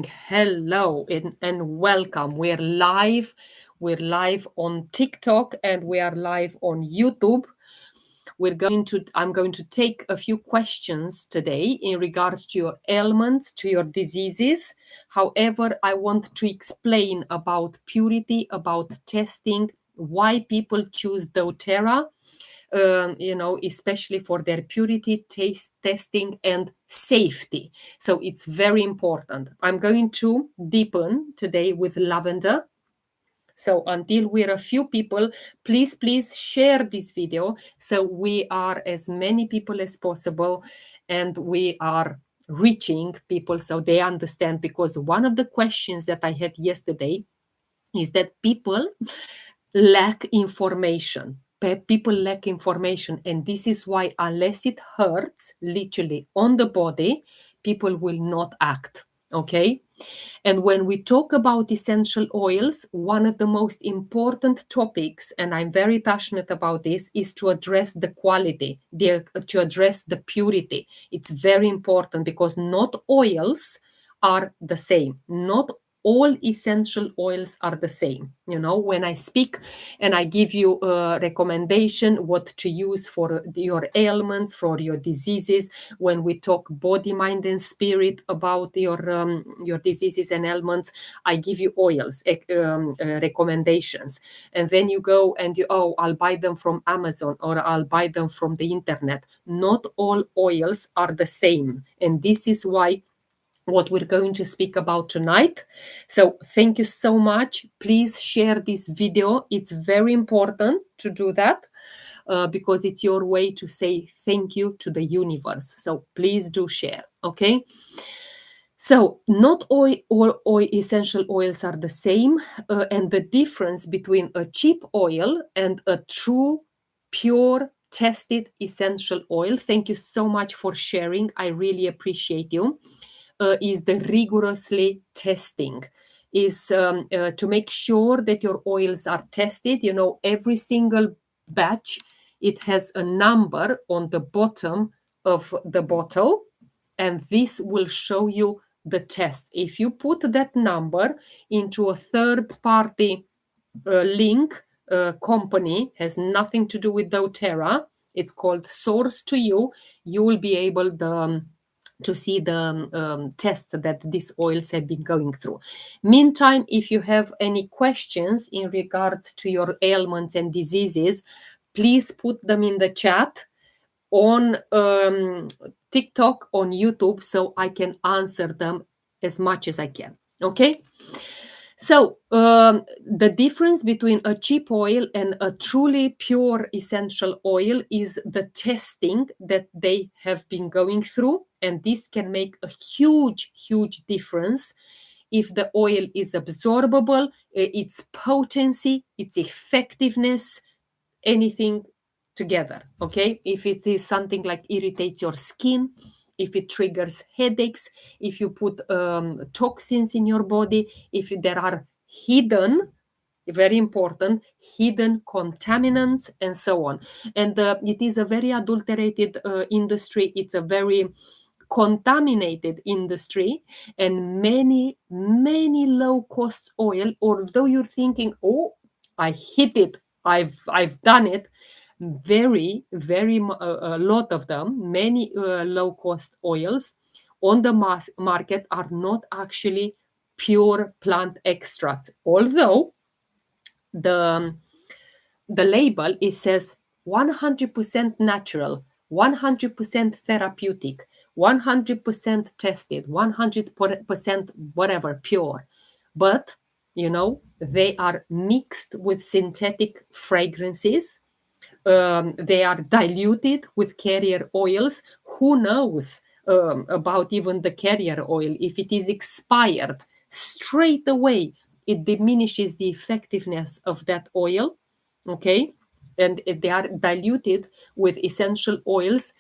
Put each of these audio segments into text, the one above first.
Hello and welcome. We're live. We're live on TikTok and we are live on YouTube. I'm going to take a few questions today in regards to your ailments, to your diseases. However, I want to explain about purity, about testing, why people choose doTERRA, especially for their purity, taste testing, and safety. So it's very important. I'm going to deepen today with lavender. So until we're a few people, please share this video so we are as many people as possible and we are reaching people so they understand. Because one of the questions that I had yesterday is that people lack information. People lack information, and this is why, unless it hurts literally on the body, people will not act. Okay. And when we talk about essential oils, one of the most important topics, and I'm very passionate about this, is to address the quality, to address the purity. It's very important because not oils are the same. Not all essential oils are the same. When I speak and I give you a recommendation what to use for your ailments, for your diseases, when we talk body, mind, and spirit about your diseases and ailments, I give you oils recommendations, and then you go and I'll buy them from Amazon or I'll buy them from the internet. Not all oils are the same, and this is why what we're going to speak about tonight. So thank you so much. Please share this video. It's very important to do that because it's your way to say thank you to the universe. So please do share, okay? So not all essential oils are the same, and the difference between a cheap oil and a true, pure, tested essential oil, thank you so much for sharing. I really appreciate you. Is the rigorously testing, is to make sure that your oils are tested. Every single batch, it has a number on the bottom of the bottle, and this will show you the test. If you put that number into a third party link, company, has nothing to do with doTERRA, it's called Source to You, you will be able to see the test that these oils have been going through. Meantime, if you have any questions in regards to your ailments and diseases, please put them in the chat on TikTok, on YouTube, so I can answer them as much as I can. Okay? So the difference between a cheap oil and a truly pure essential oil is the testing that they have been going through, and this can make a huge difference if the oil is absorbable, its potency, its effectiveness, anything together. Okay, if it is something like irritates your skin, if it triggers headaches, if you put toxins in your body, if there are hidden, very important, hidden contaminants, and so on. And it is a very adulterated industry. It's a very contaminated industry, and many low cost oil, although you're thinking, oh, I hit it, I've done it, a lot of them, many low cost oils on the market are not actually pure plant extracts, although the label, it says 100% natural, 100% therapeutic, 100% tested, 100% whatever, pure. But they are mixed with synthetic fragrances. They are diluted with carrier oils. Who knows about even the carrier oil? If it is expired, straight away it diminishes the effectiveness of that oil. Okay, and they are diluted with essential oils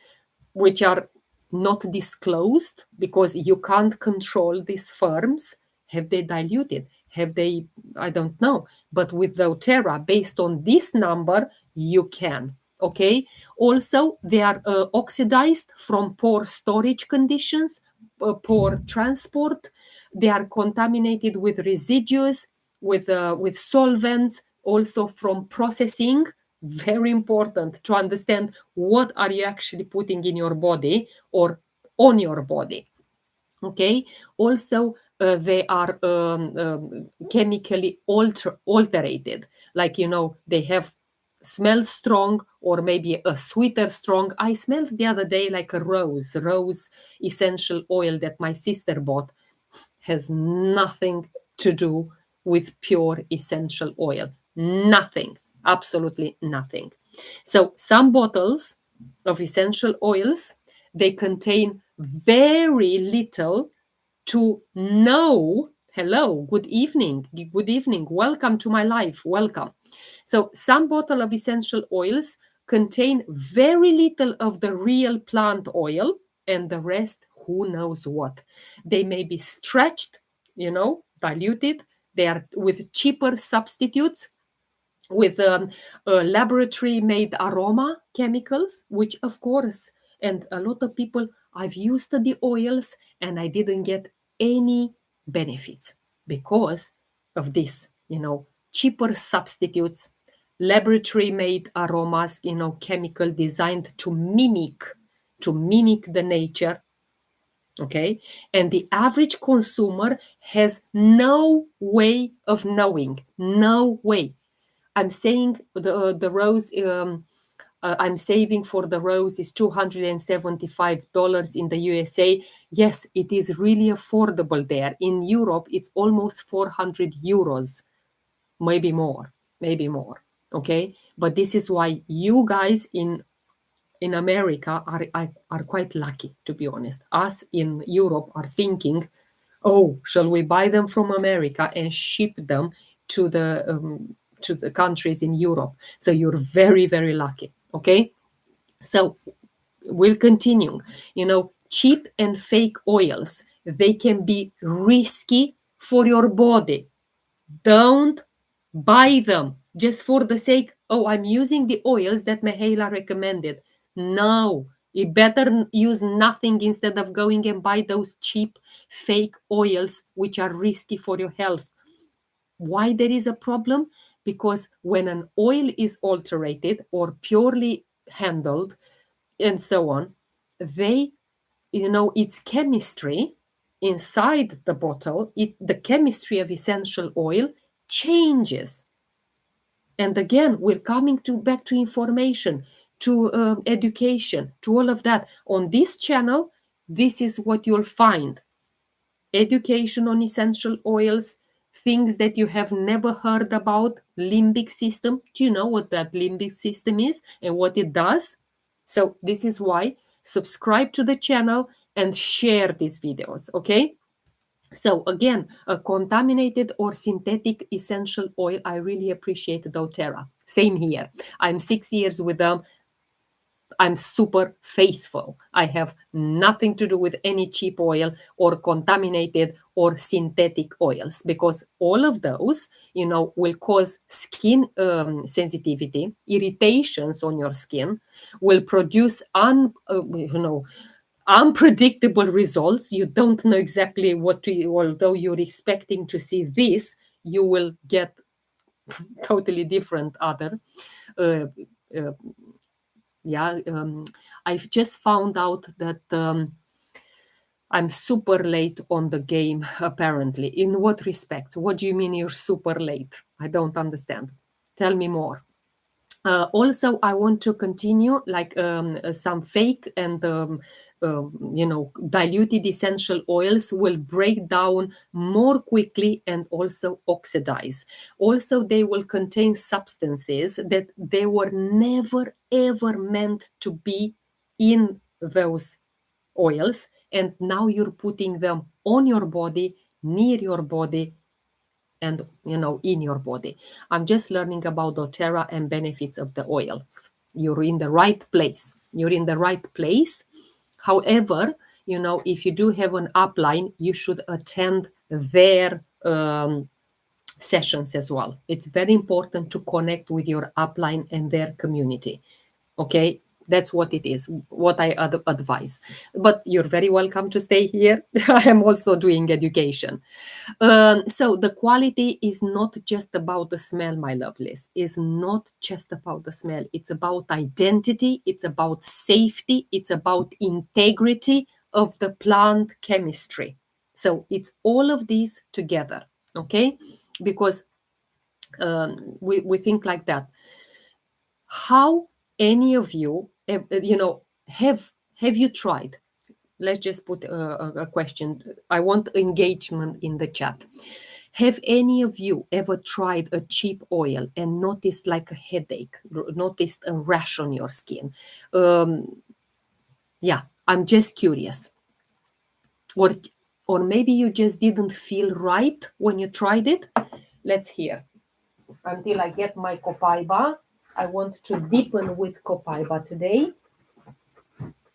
which are not disclosed because you can't control these firms. Have they diluted? Have they? I don't know. But with doTERRA, based on this number, you can. Okay. Also, they are oxidized from poor storage conditions, poor transport, They are contaminated with residues, with solvents, also from processing. Very important to understand what are you actually putting in your body or on your body. Okay. Also, they are chemically alterated. Like, they have smell strong, or maybe a sweeter strong. I smelled the other day like a rose essential oil that my sister bought. Has nothing to do with pure essential oil. Nothing. Absolutely nothing. So some bottles of essential oils, they contain very little to no. Hello, good evening, welcome to my life, welcome. So some bottle of essential oils contain very little of the real plant oil, and the rest, who knows what. They may be stretched, diluted. They are with cheaper substitutes, with laboratory made aroma chemicals, which of course, and a lot of people, I've used the oils and I didn't get any benefits because of this, cheaper substitutes, laboratory made aromas, chemical designed to mimic the nature. Okay. And the average consumer has no way of knowing. No way. I'm saying the rose, I'm saving for the rose is $275 in the USA. Yes, it is really affordable there. In Europe, it's almost 400 euros, maybe more. Okay. But this is why you guys in America are quite lucky, to be honest. Us in Europe are thinking, oh, shall we buy them from America and ship them to the countries in Europe? So you're very, very lucky. Okay. So we'll continue. Cheap and fake oils, they can be risky for your body. Don't buy them just for the sake, oh, I'm using the oils that Mihaela recommended. No, you better use nothing instead of going and buy those cheap fake oils which are risky for your health. Why there is a problem? Because when an oil is alterated or purely handled and so on, its chemistry inside the bottle, the chemistry of essential oil changes. And again, we're coming back to information, to education, to all of that. On this channel, this is what you'll find. Education on essential oils, things that you have never heard about, limbic system. Do you know what that limbic system is and what it does? So this is why subscribe to the channel and share these videos, okay? So again, a contaminated or synthetic essential oil, I really appreciate doTERRA. Same here. I'm 6 years with them. I'm super faithful. I have nothing to do with any cheap oil or contaminated or synthetic oils, because all of those, will cause skin sensitivity, irritations on your skin, will produce unpredictable results. You don't know exactly what to, although you're expecting to see this, you will get totally different other. I've just found out that I'm super late on the game, apparently. In what respect? What do you mean you're super late? I don't understand. Tell me more. Also, I want to continue like some fake and diluted essential oils will break down more quickly and also oxidize. Also, they will contain substances that they were never ever meant to be in those oils, and now you're putting them on your body, near your body, and in your body. I'm just learning about doTERRA and benefits of the oils. You're in the right place. However, if you do have an upline, you should attend their sessions as well. It's very important to connect with your upline and their community. Okay, That's what it is, what I advise. But you're very welcome to stay here. I am also doing education. So the quality is not just about the smell, my lovelies. It's not just about the smell. It's about identity. It's about safety. It's about integrity of the plant chemistry. So it's all of these together, okay? Because we think like that. How any of you, have you tried? Let's just put a question. I want engagement in the chat. Have any of you ever tried a cheap oil and noticed like a headache, noticed a rash on your skin? Yeah, I'm just curious. Or, or maybe you just didn't feel right when you tried it. Let's hear. Until I get my copaiba, I want to deepen with copaiba today.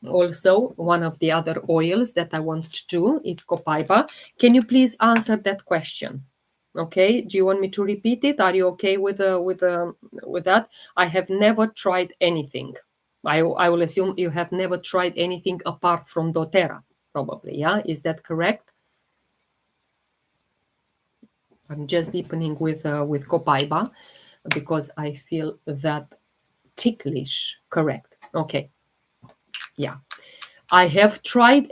Also, one of the other oils that I want to do is copaiba. Can you please answer that question? Okay, do you want me to repeat it? Are you okay with that? I have never tried anything. I will assume you have never tried anything apart from doTERRA, probably. Yeah, is that correct? I'm just deepening with copaiba because I feel that ticklish. Correct. Okay. Yeah. I have tried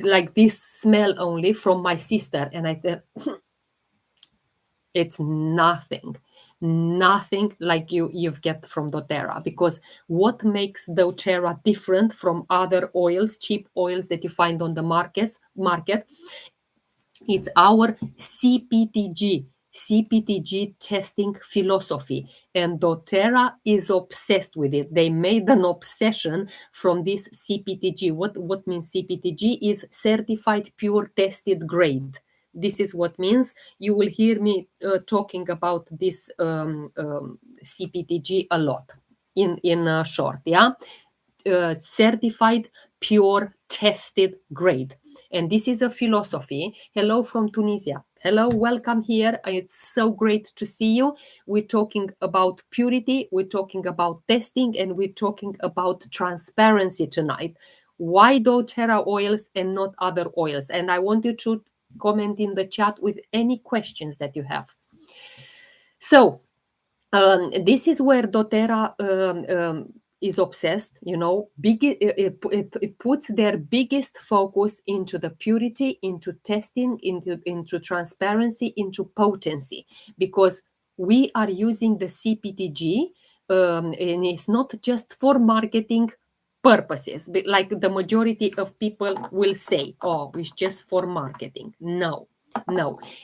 like this smell only from my sister, and I said it's nothing like you've get from doTERRA. Because what makes doTERRA different from other oils, cheap oils that you find on the market, it's our CPTG testing philosophy, and doTERRA is obsessed with it. They made an obsession from this CPTG. What means CPTG? Is certified pure tested grade. This is what means. You will hear me talking about this CPTG a lot in short. Yeah, certified pure tested grade. And this is a philosophy. Hello from Tunisia. Hello, welcome here. It's so great to see you. We're talking about purity, we're talking about testing, and we're talking about transparency tonight. Why doTERRA oils and not other oils? And I want you to comment in the chat with any questions that you have. So this is where doTERRA is obsessed. It puts their biggest focus into the purity, into testing, into transparency, into potency, because we are using the CPTG, and it's not just for marketing purposes, but like the majority of people will say, oh, it's just for marketing. No,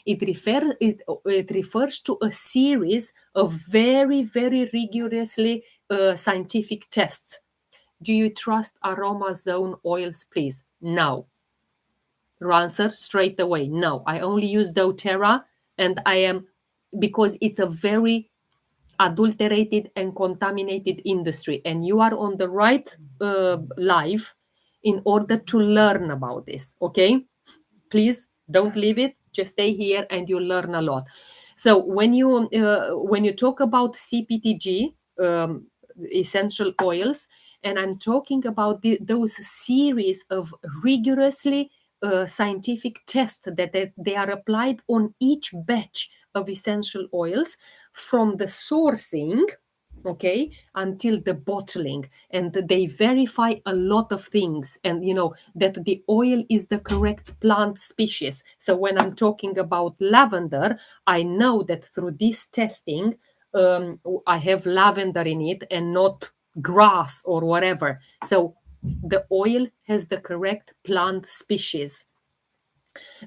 it refers to a series of very, very rigorously scientific tests. Do you trust aroma zone oils, please? No. Answer straight away. No. I only use doTERRA, and because it's a very adulterated and contaminated industry, and you are on the right live in order to learn about this. Okay, please don't leave it, just stay here and you'll learn a lot. So when you talk about CPTG, essential oils, and I'm talking about those series of rigorously scientific tests that they are applied on each batch of essential oils, from the sourcing, okay, until the bottling, and they verify a lot of things, and that the oil is the correct plant species. So when I'm talking about lavender, I know that through this testing, I have lavender in it and not grass or whatever. So the oil has the correct plant species.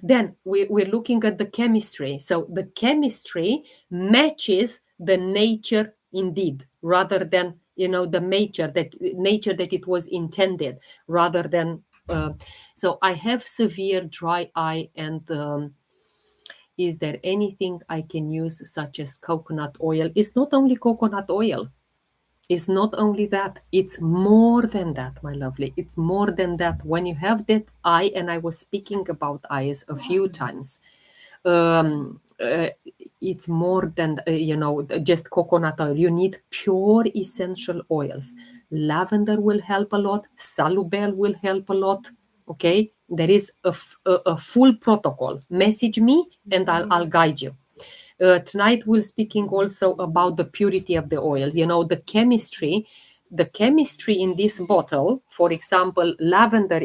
Then we're looking at the chemistry. So the chemistry matches the nature indeed, rather than the nature that it was intended, rather than. So I have severe dry eye, and is there anything I can use, such as coconut oil? It's not only coconut oil. It's not only that, it's more than that, my lovely. It's more than that. When you have that eye, and I was speaking about eyes a few times, it's more than just coconut oil. You need pure essential oils. Lavender will help a lot. Salubel will help a lot. Okay, there is a full protocol. Message me and I'll guide you. Tonight we're speaking also about the purity of the oil. The chemistry in this bottle, for example, lavender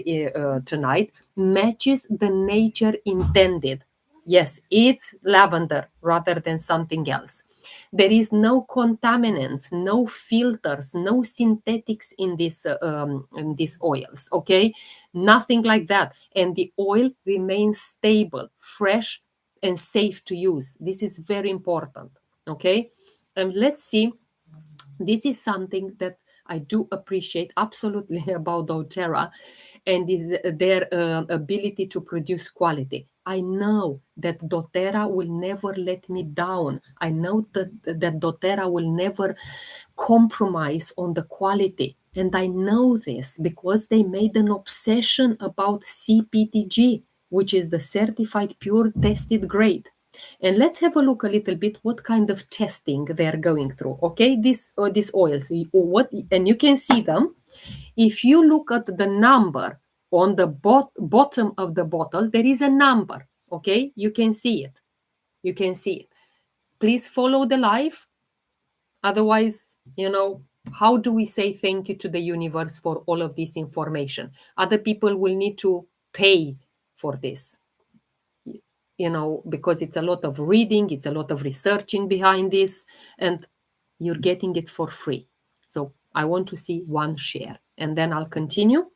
tonight, matches the nature intended. Yes, it's lavender rather than something else. There is no contaminants, no filters, no synthetics in these oils. Okay, nothing like that, and the oil remains stable, fresh, and safe to use. This is very important. Okay, and let's see. This is something that I do appreciate absolutely about doTERRA, and is their ability to produce quality. I know that doTERRA will never let me down. I know that doTERRA will never compromise on the quality. And I know this because they made an obsession about CPTG, which is the certified pure tested grade. And let's have a look a little bit what kind of testing they're going through. Okay, these oils, and you can see them. If you look at the number on the bottom of the bottle, there is a number. Okay, you can see it. You can see it. Please follow the live. Otherwise, how do we say thank you to the universe for all of this information? Other people will need to pay for this, because it's a lot of reading, it's a lot of researching behind this, and you're getting it for free. So I want to see one share, and then I'll continue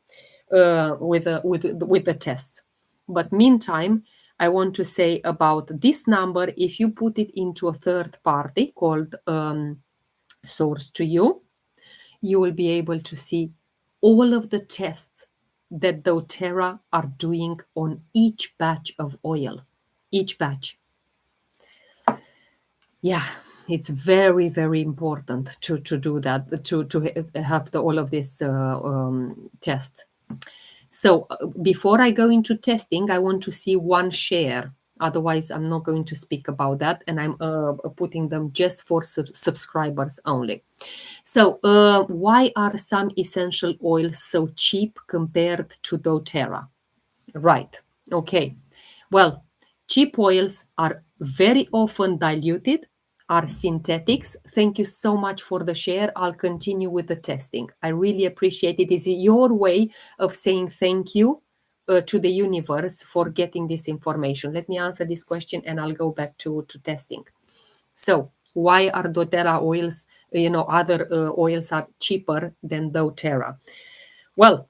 with the tests. But meantime, I want to say about this number. If you put it into a third party called Source to You, you will be able to see all of the tests that doTERRA are doing on each batch of oil. Each batch. Yeah, it's very, very important to do that, to have all of this test. So before I go into testing, I want to see one share. Otherwise, I'm not going to speak about that, and I'm putting them just for subscribers only. So why are some essential oils so cheap compared to doTERRA? Right. Okay. Well, cheap oils are very often diluted, are synthetics. Thank you so much for the share. I'll continue with the testing. I really appreciate it. It's your way of saying thank you to the universe for getting this information. Let me answer this question and I'll go back to testing. So why are doTERRA oils, other oils are cheaper than doTERRA? Well,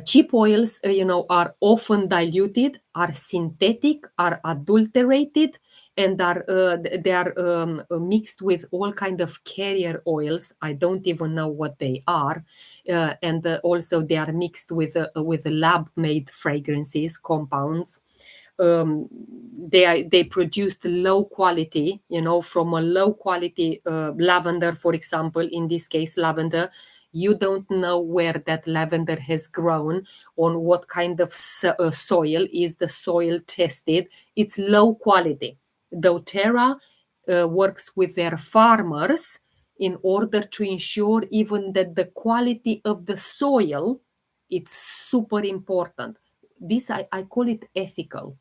cheap oils, are often diluted, are synthetic, are adulterated, and they are mixed with all kind of carrier oils. I don't even know what they are, and also they are mixed with lab-made fragrances, compounds. They produced low quality, from a low quality lavender, for example. In this case, lavender. You don't know where that lavender has grown, on what kind of soil. Is the soil tested? It's low quality. doTERRA works with their farmers in order to ensure even that the quality of the soil, it's super important. This I call it ethical.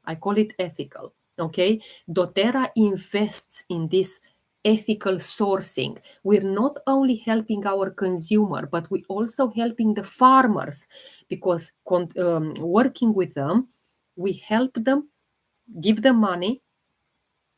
Okay, doTERRA invests in this ethical sourcing. We're not only helping our consumer, but we're also helping the farmers, because working with them, we help them, give them money,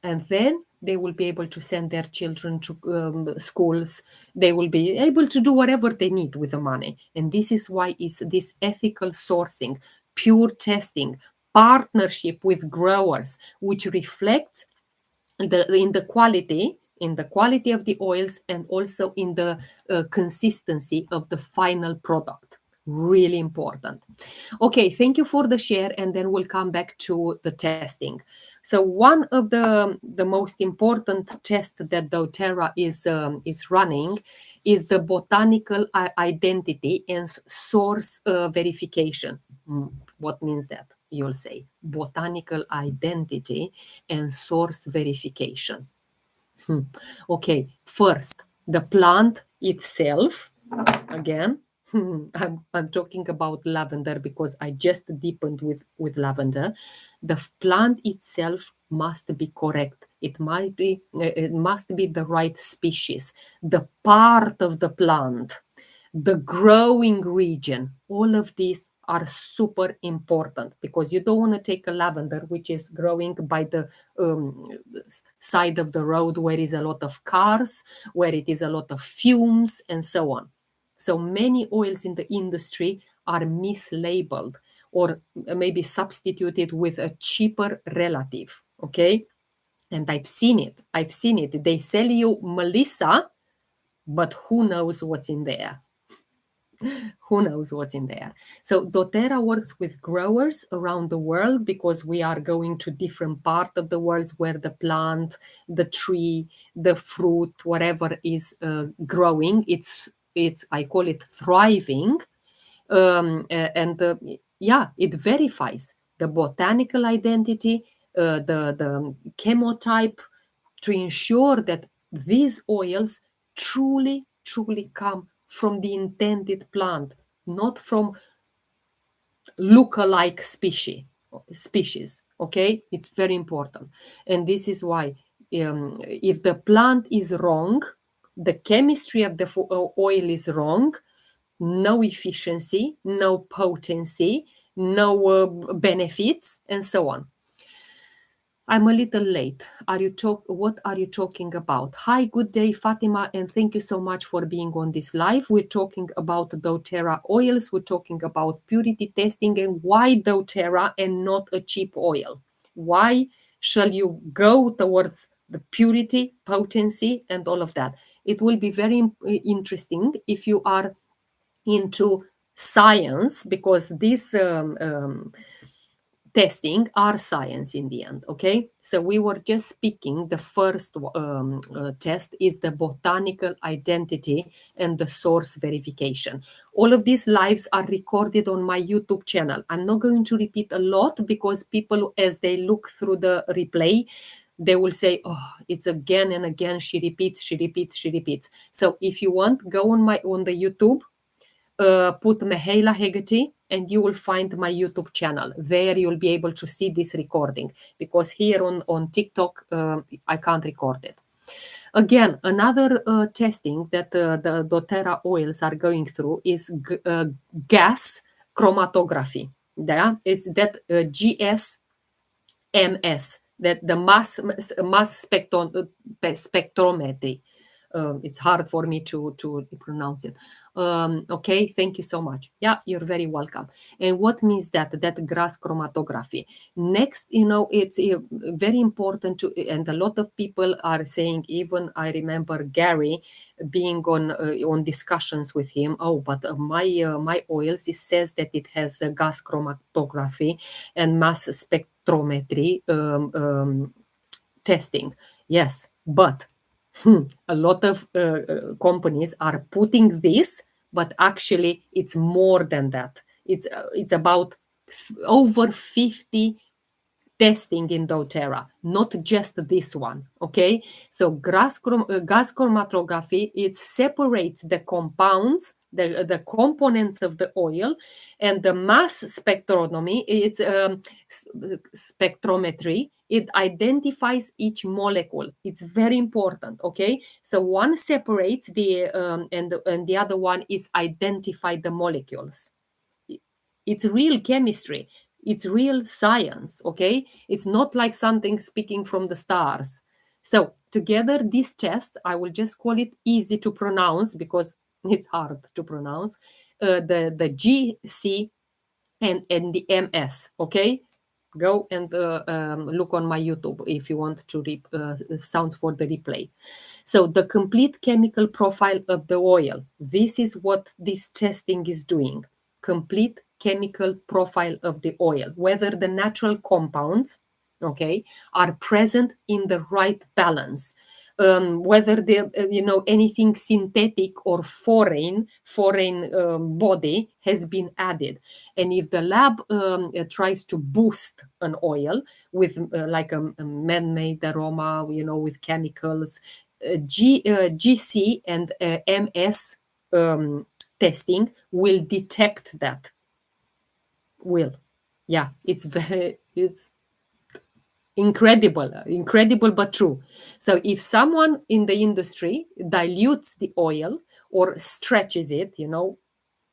and then they will be able to send their children to schools. They will be able to do whatever they need with the money. And this is why it's this ethical sourcing, pure testing, partnership with growers, which reflects in the quality of the oils, and also in the consistency of the final product. Really important. Okay, thank you for the share, and then we'll come back to the testing. So one of the most important tests that doTERRA is running is the botanical identity and source verification. What means that? You'll say botanical identity and source verification. Okay, first, the plant itself, again, I'm talking about lavender because I just deepened with lavender. The plant itself must be correct. It must be the right species, the part of the plant, the growing region. All of these are super important because you don't want to take a lavender which is growing by the side of the road where is a lot of cars, where it is a lot of fumes and so on. So many oils in the industry are mislabeled or maybe substituted with a cheaper relative. Okay. And I've seen it. I've seen it. They sell you Melissa, but who knows what's in there? Who knows what's in there? So doTERRA works with growers around the world because we are going to different part of the world where the plant, the tree, the fruit, whatever is growing, it's I call it thriving. And yeah, it verifies the botanical identity, the chemotype, to ensure that these oils truly come from the intended plant, not from look-alike species. Okay, it's very important, and this is why if the plant is wrong, the chemistry of the oil is wrong, no efficiency, no potency, no benefits, and so on. I'm a little late. What are you talking about? Hi, good day, Fatima, and thank you so much for being on this live. We're talking about doTERRA oils. We're talking about purity testing and why doTERRA and not a cheap oil. Why shall you go towards the purity, potency, and all of that? It will be very interesting if you are into science, because this testing are science in the end. Okay, so we were just speaking, the first test is the botanical identity and the source verification. All of these lives are recorded on my YouTube channel. I'm not going to repeat a lot because people, as they look through the replay, they will say, oh, it's again and again, she repeats. So if you want, go on the YouTube, put Mihaela Hegarty, and you will find my YouTube channel. There you'll be able to see this recording, because here on TikTok, I can't record it. Again, another testing that the doTERRA oils are going through is gas chromatography. Yeah, it's that GSMS, that the mass spectrometry. It's hard for me to pronounce it. Okay, thank you so much. Yeah, you're very welcome. And what means that gas chromatography? Next, it's very important to, and a lot of people are saying, even I remember Gary being on discussions with him. Oh, but my oils, it says that it has gas chromatography and mass spectrometry testing. Yes, but a lot of companies are putting this, but actually it's more than that. It's about over 50 testing in doTERRA, not just this one. Okay, so gas chromatography, it separates the compounds, the components of the oil, and the mass spectrometry, it's spectrometry, it identifies each molecule. It's very important. Okay, so one separates and the other one is identify the molecules. It's real chemistry, it's real science. Okay, it's not like something speaking from the stars. So together, this test, I will just call it easy to pronounce because it's hard to pronounce, the GC and the MS. Okay, go and look on my YouTube if you want to sound for the replay. So the complete chemical profile of the oil, this is what this testing is doing. Complete chemical profile of the oil, whether the natural compounds, okay, are present in the right balance. whether the anything synthetic or foreign body has been added. And if the lab tries to boost an oil with like a man-made aroma, with chemicals, GC and MS testing will detect that. Will, yeah, it's incredible but true. So if someone in the industry dilutes the oil or stretches it,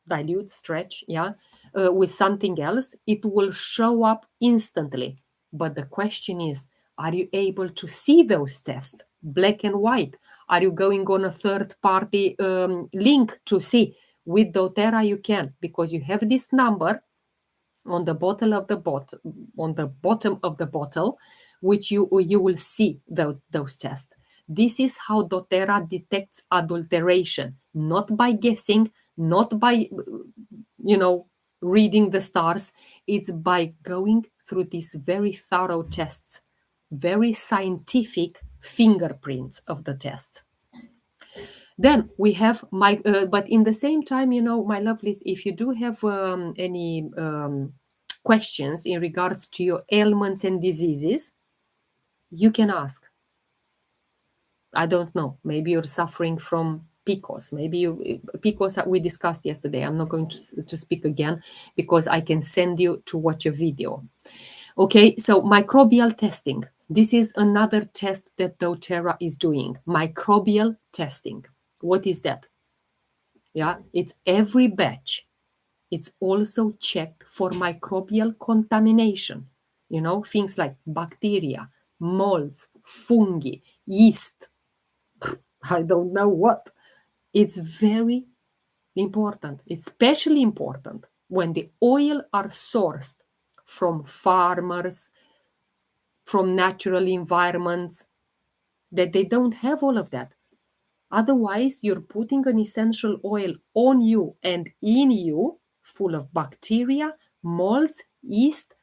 dilute, stretch, yeah, with something else, it will show up instantly. But the question is, are you able to see those tests black and white? Are you going on a third party link to see? With doTERRA you can, because you have this number on the bottle of the bottle, on the bottom of the bottle, which you will see those tests. This is how doTERRA detects adulteration, not by guessing, not by reading the stars. It's by going through these very thorough tests, very scientific fingerprints of the test. Then we have but in the same time, my lovelies, if you do have any questions in regards to your ailments and diseases, you can ask. I don't know. Maybe you're suffering from PCOS. Maybe PCOS we discussed yesterday. I'm not going to speak again because I can send you to watch a video. Okay, so microbial testing. This is another test that doTERRA is doing. Microbial testing. What is that? Yeah, it's every batch. It's also checked for microbial contamination. Things like bacteria, molds, fungi, yeast. I don't know what. It's very important, especially important when the oil are sourced from farmers, from natural environments, that they don't have all of that. Otherwise, you're putting an essential oil on you and in you, full of bacteria, molds, yeast,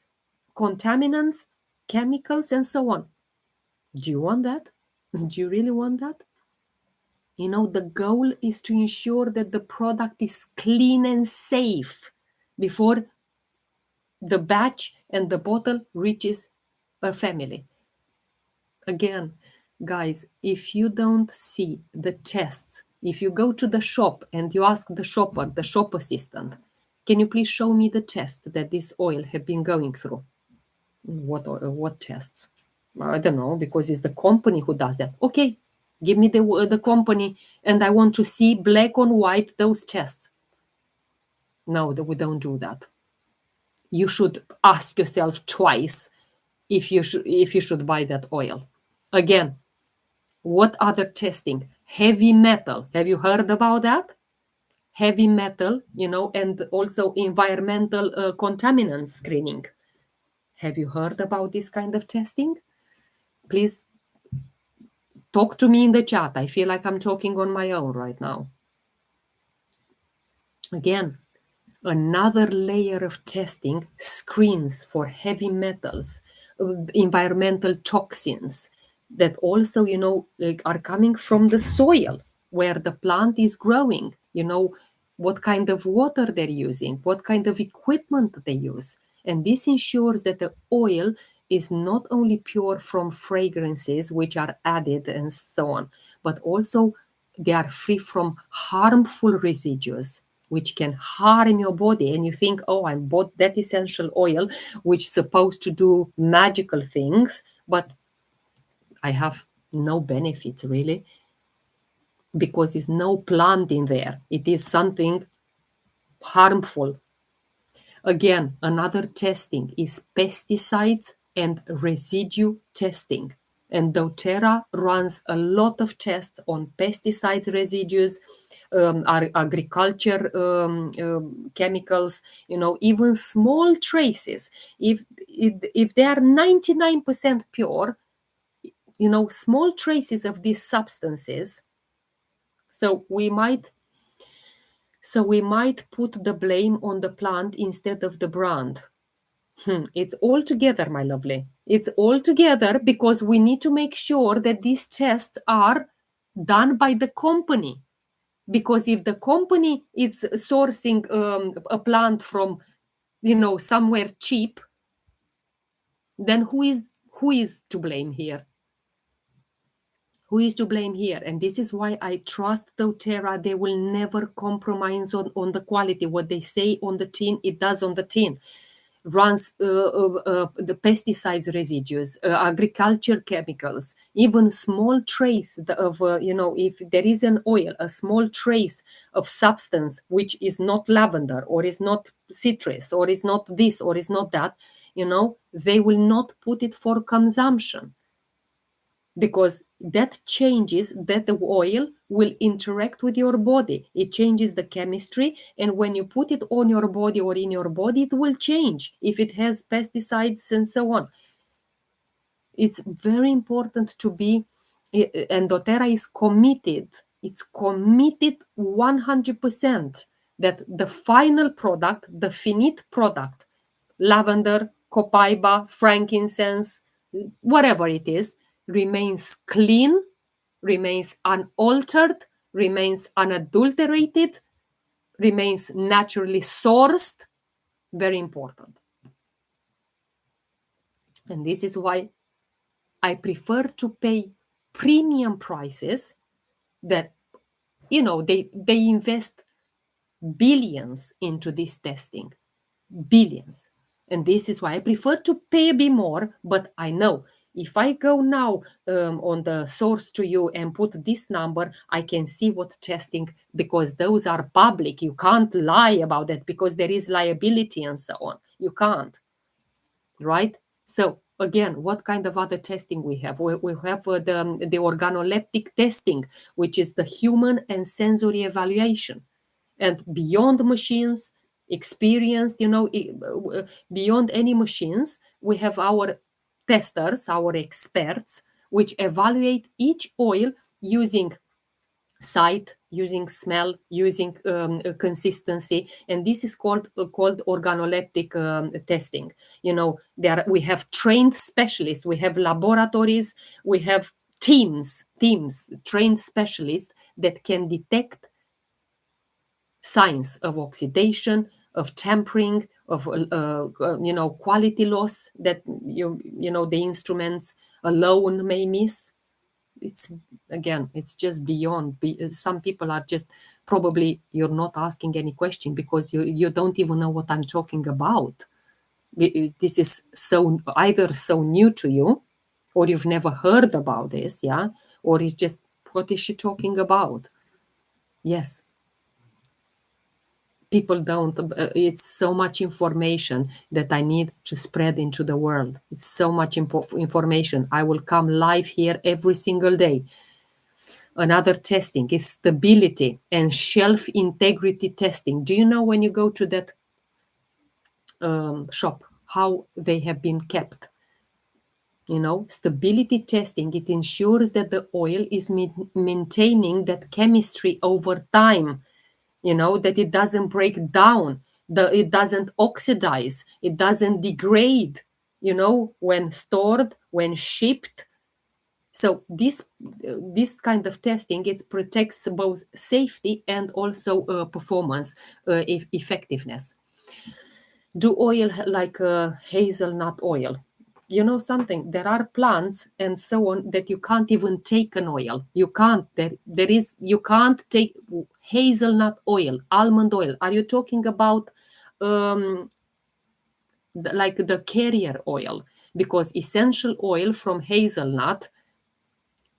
contaminants, chemicals, and so on. Do you want that? Do you really want that? The goal is to ensure that the product is clean and safe before the batch and the bottle reaches a family. Again, guys, if you don't see the tests, if you go to the shop and you ask the shopper, the shop assistant, can you please show me the test that this oil have been going through? What tests? I don't know, because it's the company who does that. Okay, give me the company, and I want to see black on white those tests. No, we don't do that. You should ask yourself twice if you should buy that oil. Again, what other testing? Heavy metal. Have you heard about that? Heavy metal, and also environmental contaminant screening. Have you heard about this kind of testing? Please talk to me in the chat. I feel like I'm talking on my own right now. Again, another layer of testing screens for heavy metals, environmental toxins that also, are coming from the soil where the plant is growing. What kind of water they're using, what kind of equipment they use. And this ensures that the oil is not only pure from fragrances which are added and so on, but also they are free from harmful residues which can harm your body. And you think, oh, I bought that essential oil which is supposed to do magical things, but I have no benefits really, because there's no plant in there. It is something harmful. Again, another testing is pesticides and residue testing. And doTERRA runs a lot of tests on pesticides residues, agriculture chemicals, even small traces. If they are 99% pure, small traces of these substances. So we might put the blame on the plant instead of the brand. It's all together, my lovely. It's all together because we need to make sure that these tests are done by the company. Because if the company is sourcing a plant from, somewhere cheap, then who is to blame here? Who is to blame here? And this is why I trust doTERRA. They will never compromise on the quality. What they say on the tin, it does on the tin. Runs the pesticides residues, agriculture chemicals, even small trace of, if there is an oil, a small trace of substance which is not lavender or is not citrus or is not this or is not that, they will not put it for consumption, because that changes, that the oil will interact with your body. It changes the chemistry, and when you put it on your body or in your body, it will change if it has pesticides and so on. It's very important to be, and doTERRA is committed. It's committed 100% that the final product, the finite product, lavender, copaiba, frankincense, whatever it is, remains clean, remains unaltered, remains unadulterated, remains naturally sourced. Very important. And this is why I prefer to pay premium prices that, they invest billions into this testing. Billions. And this is why I prefer to pay a bit more, but I know if I go now on the source to you and put this number, I can see what testing, because those are public. You can't lie about that because there is liability and so on. You can't, right? So again, what kind of other testing we have? We have the organoleptic testing, which is the human and sensory evaluation. And beyond machines, experienced, beyond any machines, we have our testers, our experts, which evaluate each oil using sight, using smell, using consistency, and this is called organoleptic testing. We have trained specialists, we have laboratories, we have teams, trained specialists that can detect signs of oxidation, of tampering, of quality loss that the instruments alone may miss. It's just beyond. Some people are just, probably you're not asking any question because you don't even know what I'm talking about. This is either so new to you, or you've never heard about this, yeah, or it's just, what is she talking about? Yes, people don't, it's so much information that I need to spread into the world. It's so much information. I will come live here every single day. Another testing is stability and shelf integrity testing. Do you know, when you go to that shop, how they have been kept? Stability testing, it ensures that the oil is maintaining that chemistry over time, that it doesn't break down, it doesn't oxidize, it doesn't degrade, when stored, when shipped. So this kind of testing, it protects both safety and also performance, effectiveness. Do oil like hazelnut oil? Something, there are plants and so on that you can't even take an oil. You can't. You can't take hazelnut oil, almond oil. Are you talking about like the carrier oil? Because essential oil from hazelnut,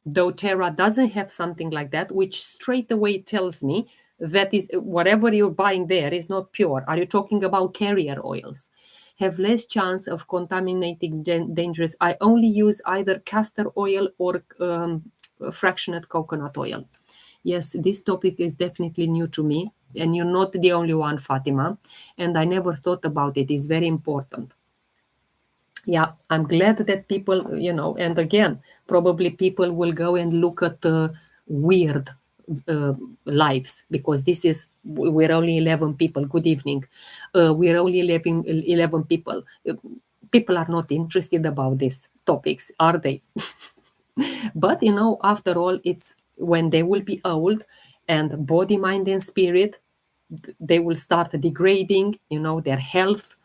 doTERRA doesn't have something like that, which straight away tells me that is whatever you're buying there is not pure. Are you talking about carrier oils? Have less chance of contaminating dangerous. I only use either castor oil or fractionated coconut oil. Yes, this topic is definitely new to me, and you're not the only one, Fatima. And I never thought about it. It's very important. Yeah, I'm glad that people, and again, probably people will go and look at weird lives, because this is, we're only 11 people. Good evening. We're only 11 people. People are not interested about these topics, are they? But after all, it's when they will be old, and body, mind, and spirit, they will start degrading, their health.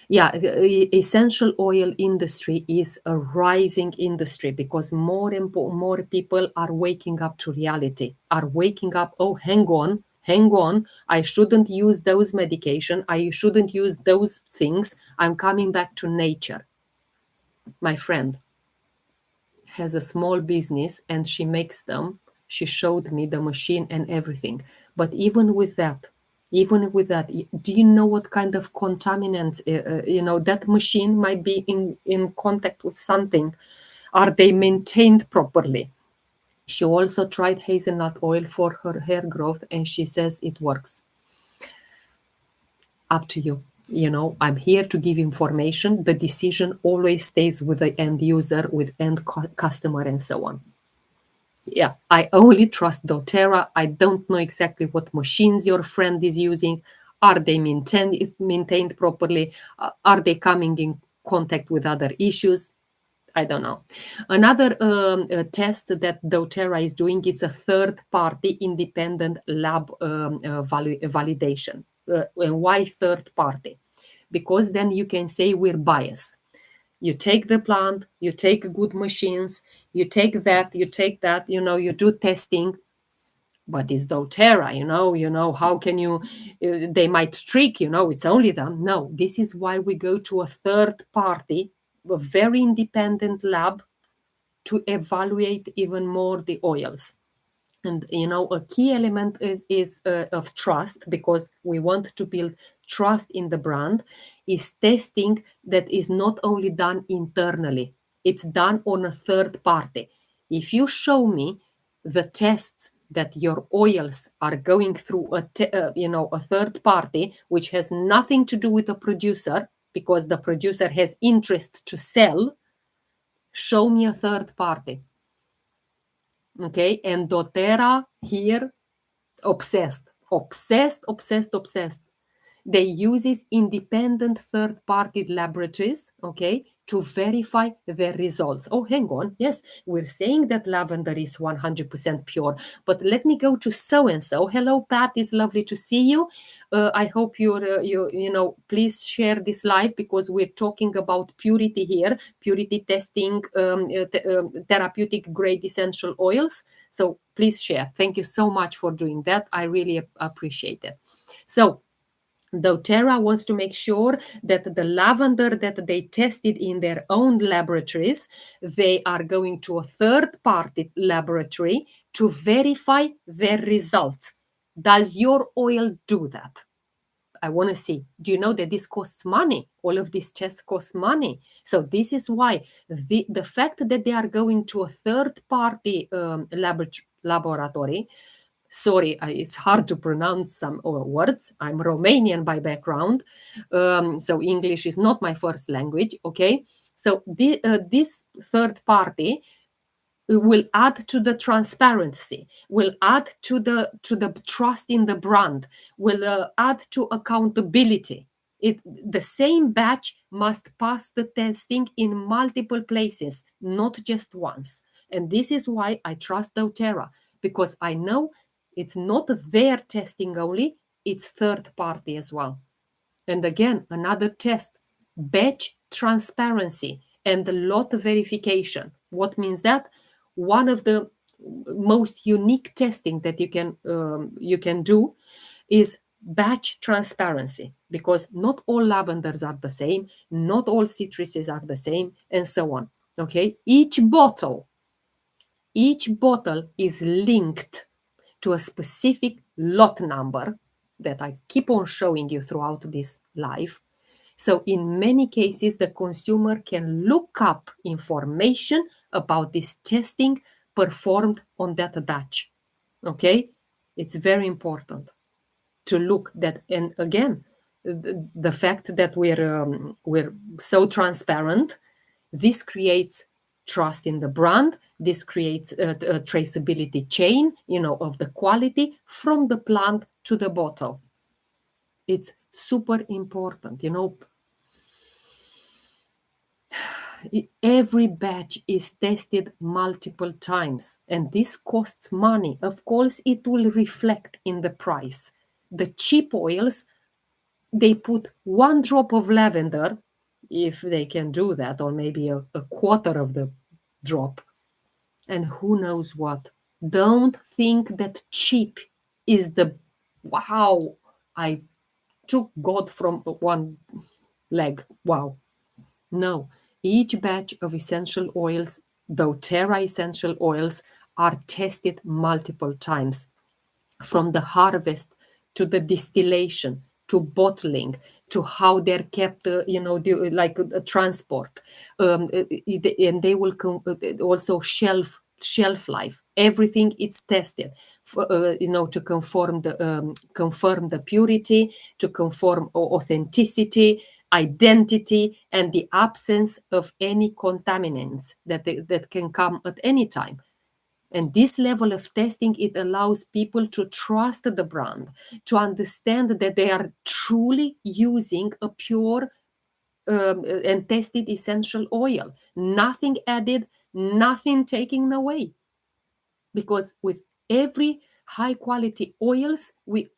Yeah, essential oil industry is a rising industry, because more and more people are waking up to reality, are waking up. Oh, hang on, I shouldn't use those medication, I shouldn't use those things, I'm coming back to nature. My friend has a small business and she makes them. She showed me the machine and everything. But even with that, do you know what kind of contaminants, that machine might be in contact with something? Are they maintained properly? She also tried hazelnut oil for her hair growth and she says it works. Up to you. I'm here to give information. The decision always stays with the end user, with end customer, and so on. Yeah, I only trust doTERRA. I don't know exactly what machines your friend is using. Are they maintained properly? Are they coming in contact with other issues? I don't know. Another test that doTERRA is doing, it's a third-party independent lab validation. And why third-party? Because then you can say we're biased. You take the plant, you take good machines, you take that, you do testing. But it's doTERRA, how can you, they might trick, it's only them. No, this is why we go to a third party, a very independent lab, to evaluate even more the oils. And a key element is of trust, because we want to build trust in the brand, is testing that is not only done internally, it's done on a third party. If you show me the tests that your oils are going through a third party, which has nothing to do with the producer, because the producer has interest to sell, show me a third party. Okay, and doTERRA here, obsessed, obsessed, obsessed, obsessed. They uses independent third-party laboratories, okay, to verify their results. Oh, hang on. Yes, we're saying that lavender is 100% pure, but let me go to so-and-so. Hello, Pat. It's lovely to see you. I hope please share this live, because we're talking about purity here, purity testing, therapeutic grade essential oils. So please share. Thank you so much for doing that. I really appreciate it. So doTERRA wants to make sure that the lavender that they tested in their own laboratories, they are going to a third-party laboratory to verify their results. Does your oil do that? I want to see. Do you know that this costs money? All of these tests cost money. So this is why the fact that they are going to a third-party laboratory. Sorry, it's hard to pronounce some words. I'm Romanian by background, so English is not my first language. Okay, so this third party will add to the transparency, will add to the trust in the brand, will add to accountability. The same batch must pass the testing in multiple places, not just once. And this is why I trust doTERRA, because I know it's not their testing only, it's third party as well. And again, another test, batch transparency and lot verification. What means that? One of the most unique testing that you can do is batch transparency, because not all lavenders are the same, not all citruses are the same, and so on. Okay, each bottle is linked to a specific lot number that I keep on showing you throughout this live. So in many cases, the consumer can look up information about this testing performed on that batch. Okay, it's very important to look that. And again, the fact that we're so transparent, this creates trust in the brand. This creates a traceability chain, of the quality from the plant to the bottle. It's super important. Every batch is tested multiple times, and this costs money. Of course, it will reflect in the price. The cheap oils, they put 1 drop of lavender, if they can do that, or maybe a quarter of the drop, and who knows what. Don't think that cheap is the wow. I took God from one leg. Wow. No, each batch of essential oils, doTERRA essential oils, are tested multiple times, from the harvest to the distillation to bottling to how they're kept, like transport, and they will also shelf life. Everything is tested, to confirm the purity, to confirm authenticity, identity, and the absence of any contaminants that can come at any time. And this level of testing, it allows people to trust the brand, to understand that they are truly using a pure and tested essential oil. Nothing added, nothing taken away. Because with every high quality oils, we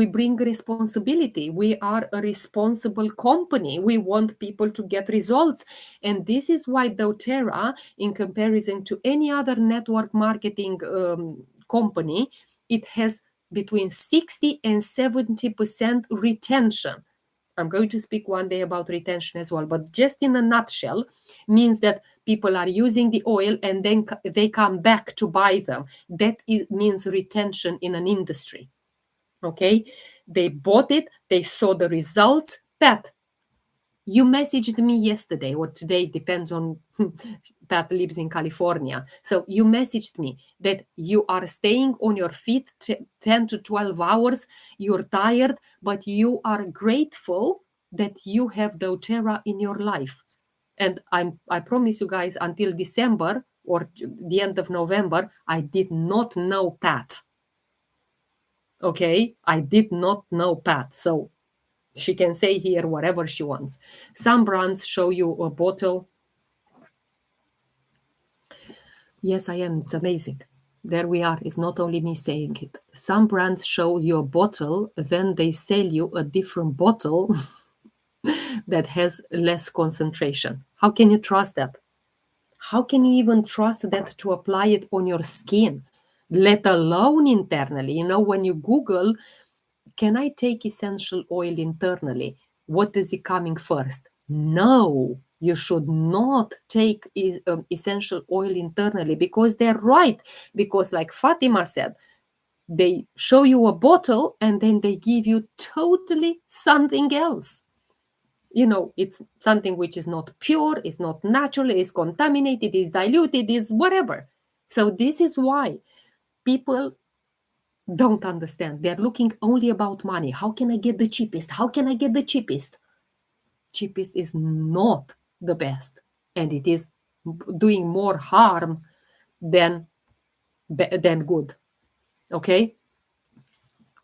bring responsibility. We are a responsible company. We want people to get results. And this is why doTERRA, in comparison to any other network marketing company, it has between 60 and 70% retention. I'm going to speak one day about retention as well, but just in a nutshell, means that people are using the oil and then they come back to buy them. That means retention in an industry. Okay, they bought it, they saw the results. Pat, you messaged me yesterday or today, depends on Pat lives in California. So you messaged me that you are staying on your feet 10 to 12 hours. You're tired, but you are grateful that you have doTERRA in your life. And I promise you guys, until December or the end of November, I did not know Pat. Okay, I did not know Pat. So she can say here whatever she wants. Some brands show you a bottle. Yes, I am. It's amazing. There we are. It's not only me saying it. Some brands show you a bottle, then they sell you a different bottle that has less concentration. How can you trust that? How can you even trust that to apply it on your skin, let alone internally? When you Google, can I take essential oil internally? What is it coming first? No, you should not take essential oil internally, because they're right. Because, like Fatima said, they show you a bottle and then they give you totally something else. It's something which is not pure, is not natural, is contaminated, is diluted, is whatever. So this is why people don't understand. They're looking only about money. How can I get the cheapest? How can I get the cheapest? Cheapest is not the best, and it is doing more harm than good. Okay?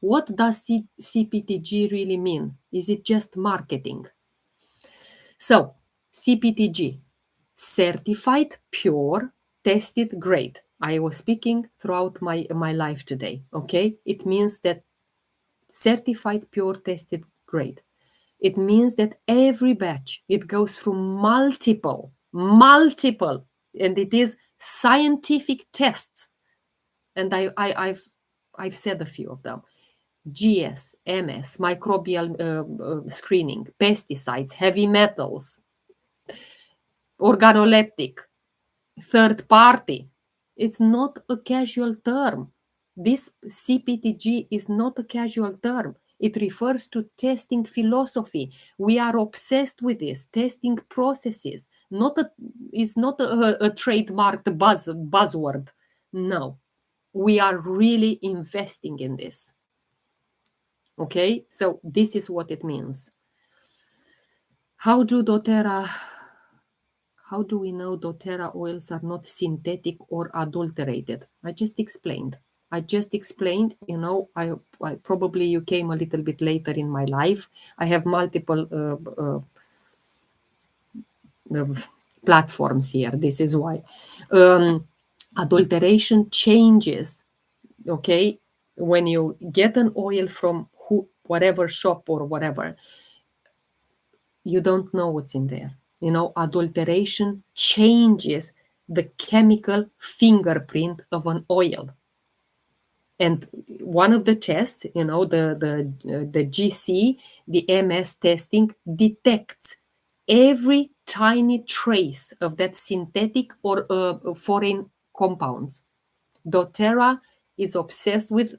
What does CPTG really mean? Is it just marketing? So, CPTG, certified pure, tested grade. I was speaking throughout my life today. Okay? It means that certified pure, tested grade. It means that every batch, it goes through multiple, and it is scientific tests. And I've said a few of them: GS, MS, microbial screening, pesticides, heavy metals, organoleptic, third party. It's not a casual term. This CPTG is not a casual term. It refers to testing philosophy. We are obsessed with this testing processes. It's not a trademarked buzzword. No, we are really investing in this. Okay, so this is what it means. How do doTERRA how do we know doTERRA oils are not synthetic or adulterated? I just explained. I probably you came a little bit later in my life. I have multiple platforms here. This is why. Adulteration changes, okay? When you get an oil from whatever shop or whatever, you don't know what's in there. Adulteration changes the chemical fingerprint of an oil. And one of the tests, the GC, the MS testing detects every tiny trace of that synthetic or foreign compounds. doTERRA is obsessed with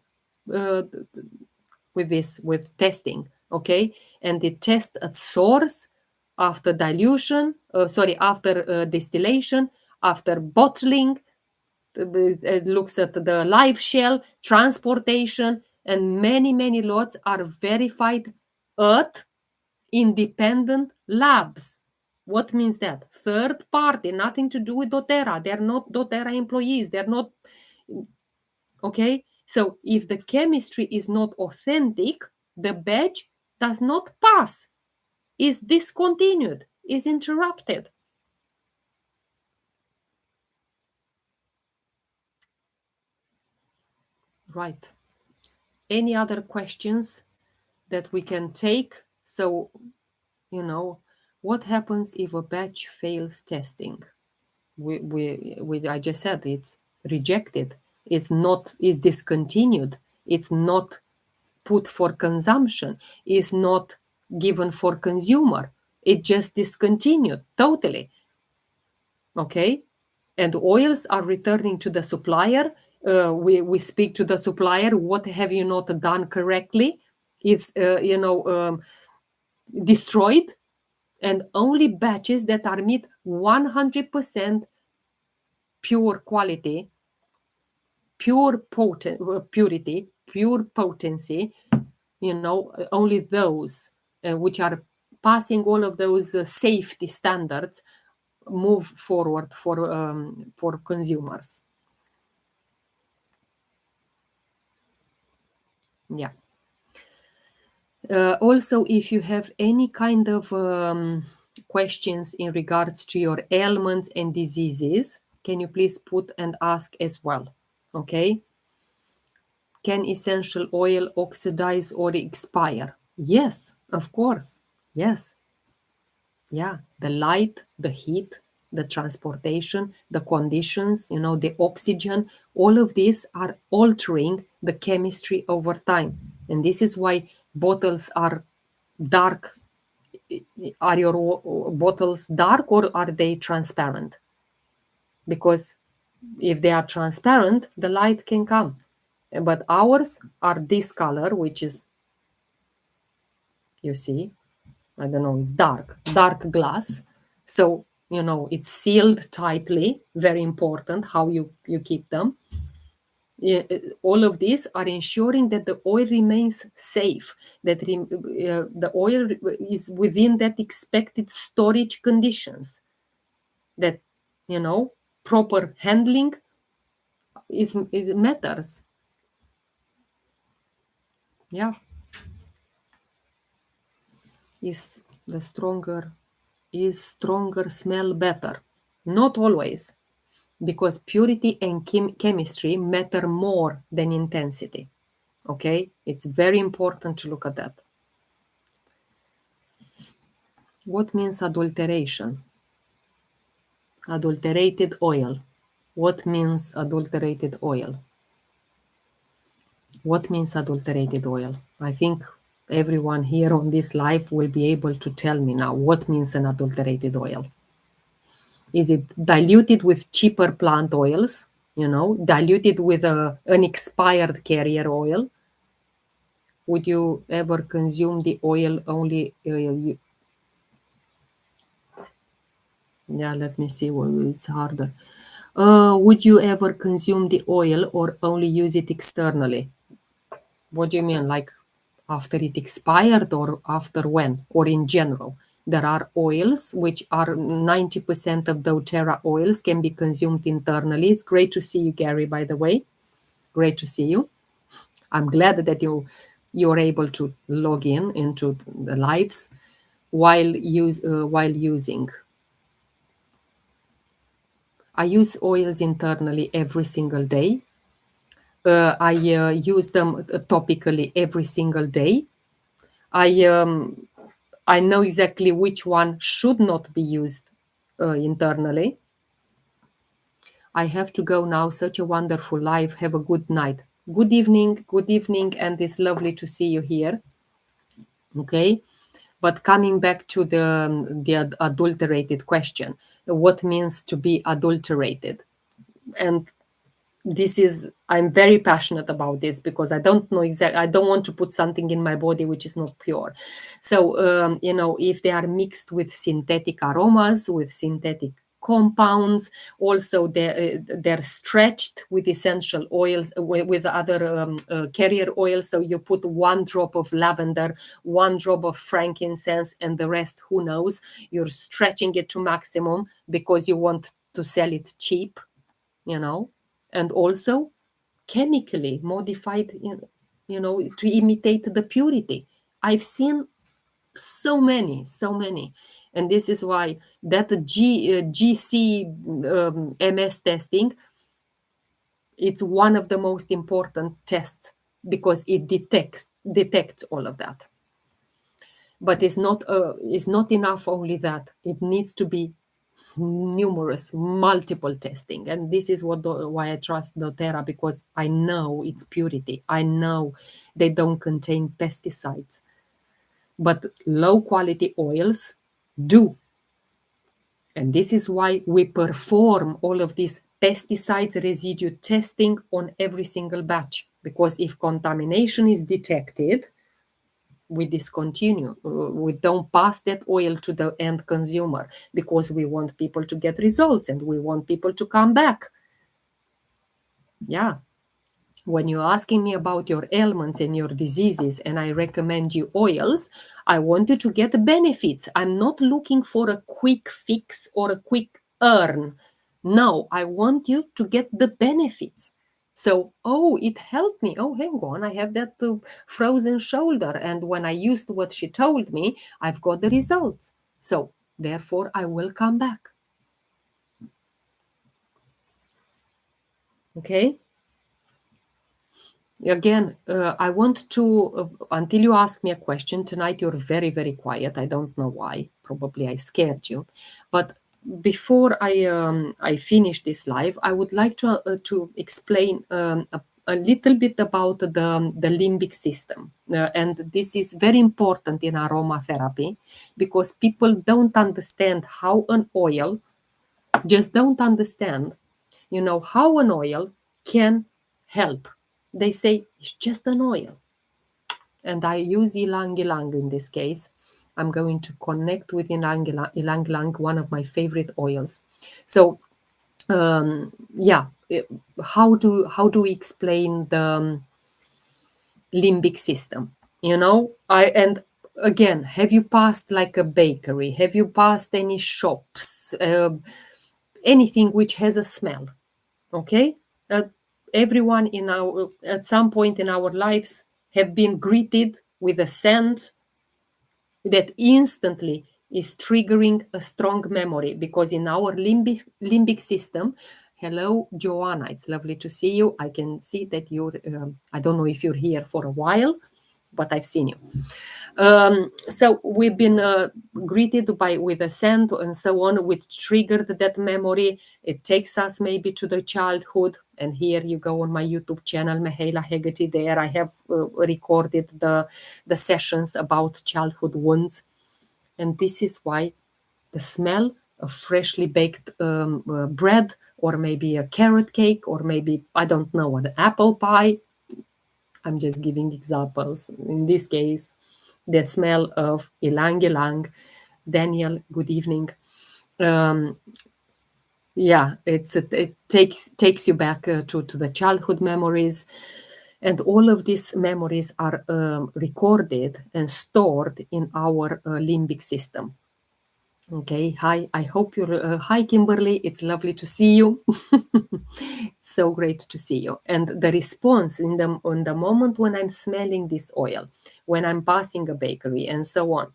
testing, okay? And it tests at source, after dilution, after distillation, after bottling. It looks at the live shell, transportation, and many lots are verified at independent labs. What means that? Third party, nothing to do with doTERRA. They're not doTERRA employees. They're not, okay? So if the chemistry is not authentic, the batch does not pass, is discontinued, is interrupted. Right. Any other questions that we can take? So, what happens if a batch fails testing? I just said it's rejected. It's discontinued. It's not put for consumption. It's not given for consumer. It just discontinued totally. Okay, and oils are returning to the supplier. We speak to the supplier. What have you not done correctly? It's destroyed, and only batches that are meet 100% pure quality, pure purity, pure potency. Only those which are passing all of those safety standards move forward for consumers. Yeah. Also, if you have any kind of questions in regards to your ailments and diseases, can you please put and ask as well? Okay. Can essential oil oxidize or expire? Yes, of course. Yes. Yeah. The light, the heat, the transportation, the conditions, the oxygen, all of these are altering the chemistry over time. And this is why bottles are dark. Are your bottles dark or are they transparent? Because if they are transparent, the light can come. But ours are this color, which is, you see, I don't know, it's dark glass. So, it's sealed tightly, very important how you keep them. All of these are ensuring that the oil remains safe, that the oil is within that expected storage conditions, that, proper handling it matters. Yeah. Is stronger smell better? Not always, because purity and chemistry matter more than intensity. Okay, it's very important to look at that. What means adulteration? Adulterated oil. What means adulterated oil? What means adulterated oil? I think everyone here on this live will be able to tell me now what means an adulterated oil. Is it diluted with cheaper plant oils, diluted with an expired carrier oil? Would you ever consume the oil only? Yeah, let me see. It's harder. Would you ever consume the oil or only use it externally? What do you mean? Like after it expired or after when? Or in general? There are oils, which are 90% of doTERRA oils can be consumed internally. It's great to see you, Gary, by the way. Great to see you. I'm glad that you're able to log in into the lives while using. I use oils internally every single day. I use them topically every single day. I I know exactly which one should not be used internally. I have to go now. Such a wonderful life. Have a good night. Good evening, and it's lovely to see you here. Okay, but coming back to the adulterated question, what means to be adulterated? And this is, I'm very passionate about this because I don't know exactly, I don't want to put something in my body which is not pure. So if they are mixed with synthetic aromas, with synthetic compounds, also they're stretched with essential oils, with other carrier oils. So you put 1 drop of lavender, 1 drop of frankincense, and the rest, who knows. You're stretching it to maximum because you want to sell it cheap, and also chemically modified, to imitate the purity. I've seen so many. And this is why that GC MS testing, it's one of the most important tests because it detects all of that. But it's not enough only that. It needs to be numerous, multiple testing. And this is why I trust doTERRA, because I know its purity. I know they don't contain pesticides. But low quality oils do. And this is why we perform all of these pesticides residue testing on every single batch. Because if contamination is detected, we discontinue. We don't pass that oil to the end consumer because we want people to get results and we want people to come back. Yeah. When you're asking me about your ailments and your diseases and I recommend you oils, I want you to get the benefits. I'm not looking for a quick fix or a quick earn. No, I want you to get the benefits. So, it helped me. Oh, hang on, I have that frozen shoulder. And when I used what she told me, I've got the results. So, therefore, I will come back. Okay? Again, I want to, until you ask me a question tonight, you're very, very quiet. I don't know why. Probably I scared you. But before I finish this live, I would like to explain a little bit about the limbic system. And this is very important in aromatherapy because people don't understand how an oil, just don't understand, how an oil can help. They say it's just an oil. And I use ylang ylang in this case. I'm going to connect with ylang ylang, one of my favorite oils. So, how do we explain the limbic system? And again, have you passed like a bakery? Have you passed any shops? Anything which has a smell? Okay, everyone at some point in our lives have been greeted with a scent that instantly is triggering a strong memory, because in our limbic system. Hello, Joanna, it's lovely to see you. I can see that you're I don't know if you're here for a while, but I've seen you. So we've been greeted with a scent and so on, which triggered that memory. It takes us maybe to the childhood. And here you go on my YouTube channel, Mihaela Hegarty. There I have recorded the sessions about childhood wounds. And this is why the smell of freshly baked bread, or maybe a carrot cake, or maybe, I don't know, an apple pie. I'm just giving examples. In this case, the smell of ylang ylang. Daniel, good evening. It takes you back to the childhood memories, and all of these memories are recorded and stored in our limbic system. Okay, hi. I hope you're. Hi, Kimberly. It's lovely to see you. It's so great to see you. And the response in the on the moment when I'm smelling this oil, when I'm passing a bakery, and so on,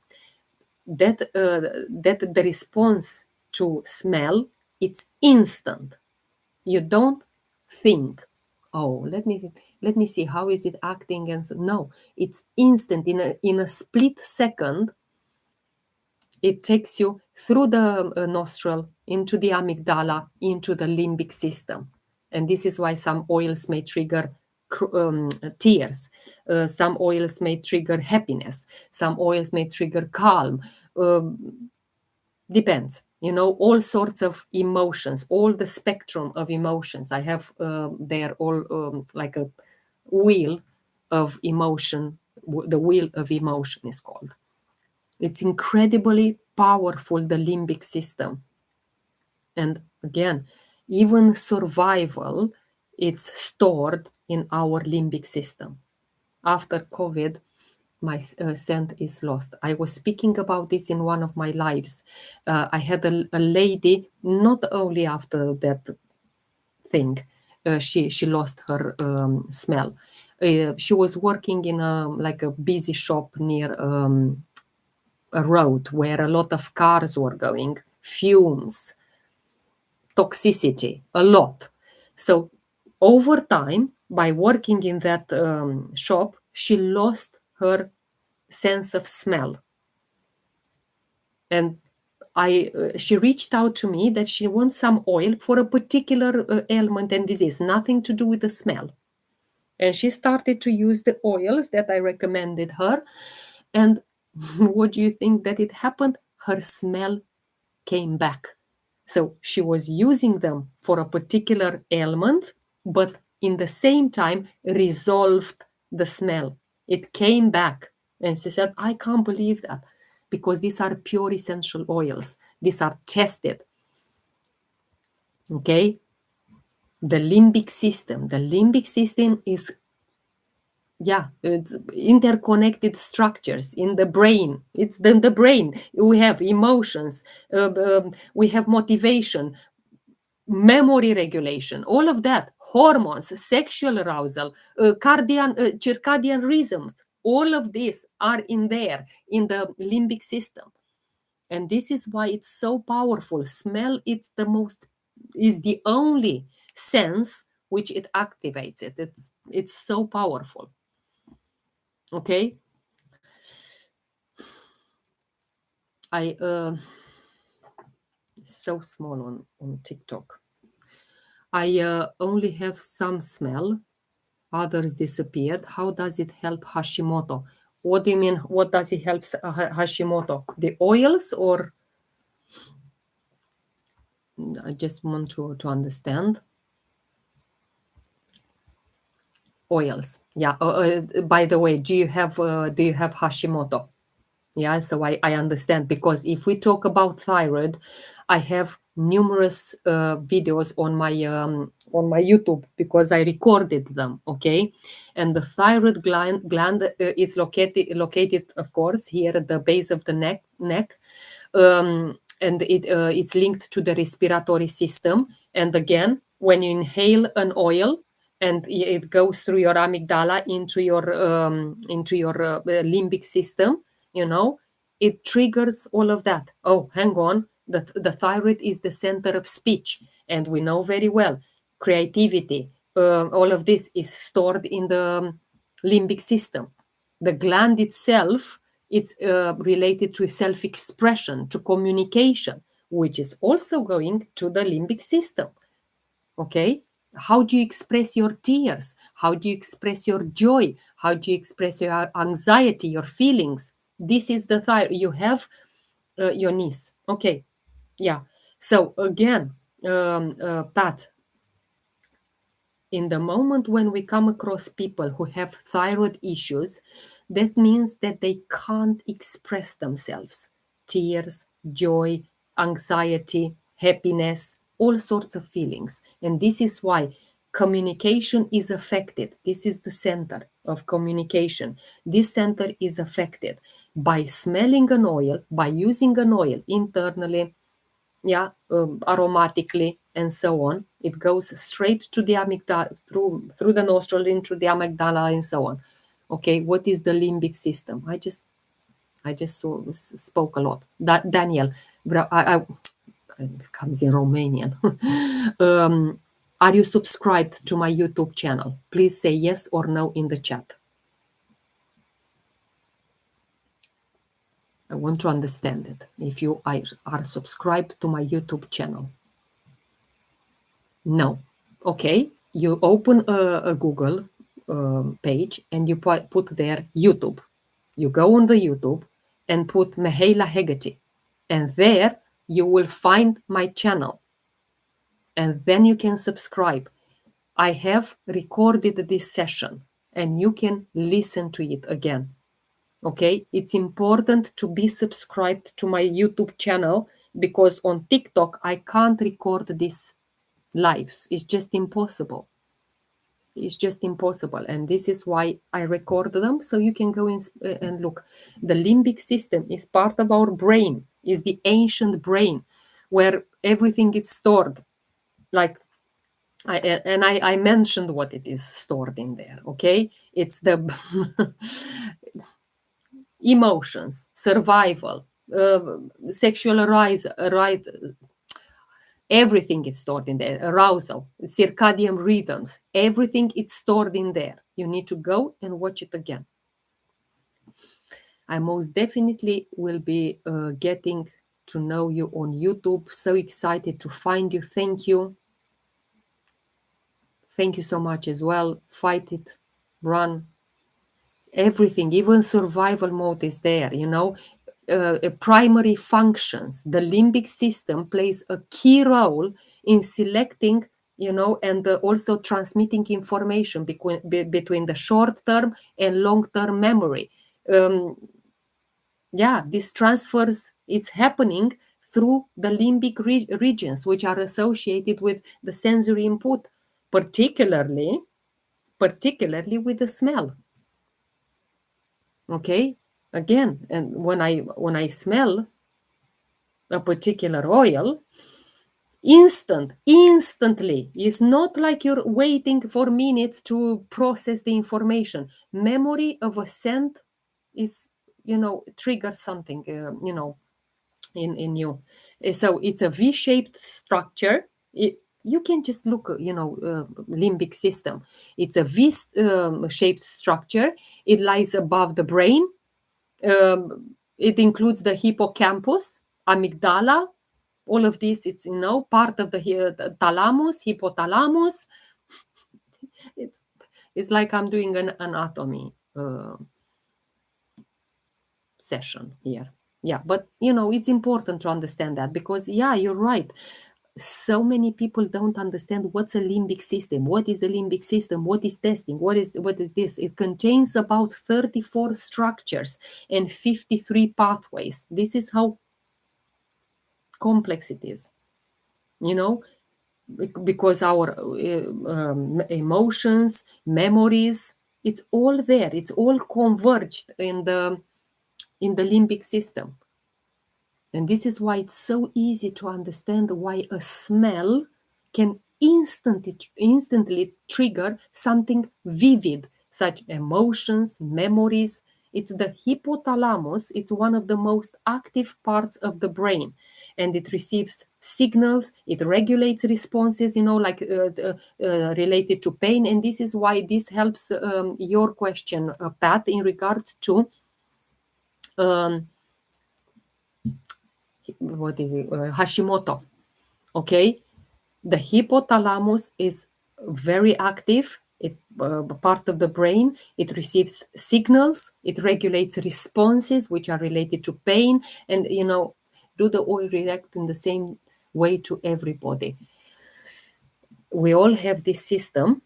that the response to smell, it's instant. You don't think, oh, let me see how is it acting, and so, no, it's instant. In a split second, it takes you through the nostril, into the amygdala, into the limbic system. And this is why some oils may trigger tears. Some oils may trigger happiness. Some oils may trigger calm. Depends. All sorts of emotions, all the spectrum of emotions. I have there all like a wheel of emotion. The wheel of emotion is called. It's incredibly powerful, the limbic system. And again, even survival, it's stored in our limbic system. After COVID, my scent is lost. I was speaking about this in one of my lives. I had a lady, not only after that thing, she lost her smell. She was working in a busy shop near a road where a lot of cars were going, fumes, toxicity, a lot. So over time, by working in that shop, she lost her sense of smell. And she reached out to me that she wants some oil for a particular ailment and disease, nothing to do with the smell. And she started to use the oils that I recommended her. And what do you think that it happened? Her smell came back. So she was using them for a particular ailment, but in the same time resolved the smell. It came back. And she said, I can't believe that, because these are pure essential oils. These are tested. Okay? The limbic system. The limbic system is, yeah, it's interconnected structures in the brain. It's the brain. We have emotions, we have motivation, memory regulation, all of that, hormones, sexual arousal, circadian rhythms, all of these are in there in the limbic system. And this is why it's so powerful. Smell, is the only sense which it activates it. It's so powerful. Okay. I so small on TikTok. I only have some smell, others disappeared. How does it help Hashimoto? What do you mean? What does it help Hashimoto? The oils, or I just want to understand. Oils. Yeah. By the way, do you have Hashimoto? Yeah, so I understand, because if we talk about thyroid, I have numerous videos on my YouTube, because I recorded them. Okay, and the thyroid gland is located, of course, here at the base of the neck, and it's linked to the respiratory system. And again, when you inhale an oil, and it goes through your amygdala into your limbic system, it triggers all of that. Oh, hang on, the thyroid is the center of speech, and we know very well creativity, all of this is stored in the limbic system. The gland itself, it's related to self-expression, to communication, which is also going to the limbic system. Okay, how do you express your tears? How do you express your joy? How do you express your anxiety, your feelings? This is the thyroid. You have your niece. Okay, yeah. So again, Pat, in the moment when we come across people who have thyroid issues, that means that they can't express themselves. Tears, joy, anxiety, happiness, all sorts of feelings. And this is why communication is affected. This is the center of communication. This center is affected by smelling an oil, by using an oil internally, aromatically, and so on. It goes straight to the amygdala, through the nostril into the amygdala, and so on. Okay, what is the limbic system? I just spoke a lot. Daniel, it comes in Romanian. Are you subscribed to my YouTube channel? Please say yes or no in the chat. I want to understand it. If you are subscribed to my YouTube channel. No. Okay. You open a Google page and you put there YouTube. You go on the YouTube and put Mihaela Hegarty. And there you will find my channel. And then you can subscribe. I have recorded this session and you can listen to it again. Okay, it's important to be subscribed to my YouTube channel, because on TikTok I can't record these lives. It's just impossible. It's just impossible. And this is why I record them, so you can go and look. The limbic system is part of our brain, is the ancient brain where everything is stored. Like I mentioned what it is stored in there. Okay, it's the emotions, survival, sexual right, everything is stored in there. Arousal, circadian rhythms, everything is stored in there. You need to go and watch it again. I most definitely will be getting to know you on YouTube. So excited to find you. Thank you. Thank you so much as well. Fight it, run. Everything, even survival mode is there, primary functions. The limbic system plays a key role in selecting, and also transmitting information between the short-term and long-term memory. This transfers, it's happening through the limbic regions, which are associated with the sensory input, particularly with the smell. Okay, again, and when I smell a particular oil, instantly, it's not like you're waiting for minutes to process the information. Memory of a scent is, triggers something, in you. So it's a V-shaped structure. You can just look, limbic system. It's a V-shaped structure. It lies above the brain. It includes the hippocampus, amygdala. All of this, it's, part of the thalamus, hypothalamus. It's like I'm doing an anatomy session here. Yeah, but, it's important to understand that, because, you're right. So many people don't understand what's a limbic system. What is the limbic system? What is testing? What is this? It contains about 34 structures and 53 pathways. This is how complex it is, because our emotions, memories, it's all there. It's all converged in the limbic system. And this is why it's so easy to understand why a smell can instantly trigger something vivid, such emotions, memories. It's the hypothalamus. It's one of the most active parts of the brain, and it receives signals. It regulates responses, related to pain. And this is why this helps your question, Pat, in regards to what is it? Hashimoto. Okay, the hypothalamus is very active. It part of the brain. It receives signals. It regulates responses which are related to pain, and do the oil react in the same way to everybody? We all have this system.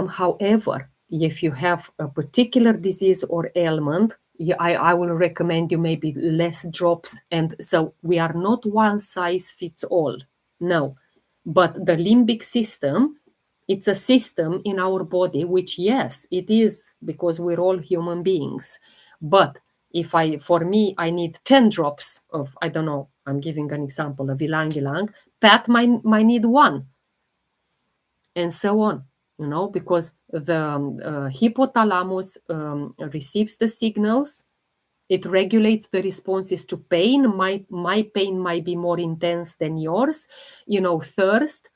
However, if you have a particular disease or ailment, I will recommend you maybe less drops. And so we are not one size fits all. No, But the limbic system, it's a system in our body, which, yes, it is, because we're all human beings. But if for me, I need 10 drops of, I don't know, I'm giving an example of ylang ylang, Pat might need one, and so on, because the hypothalamus receives the signals. It regulates the responses to pain. My pain might be more intense than yours. Thirst.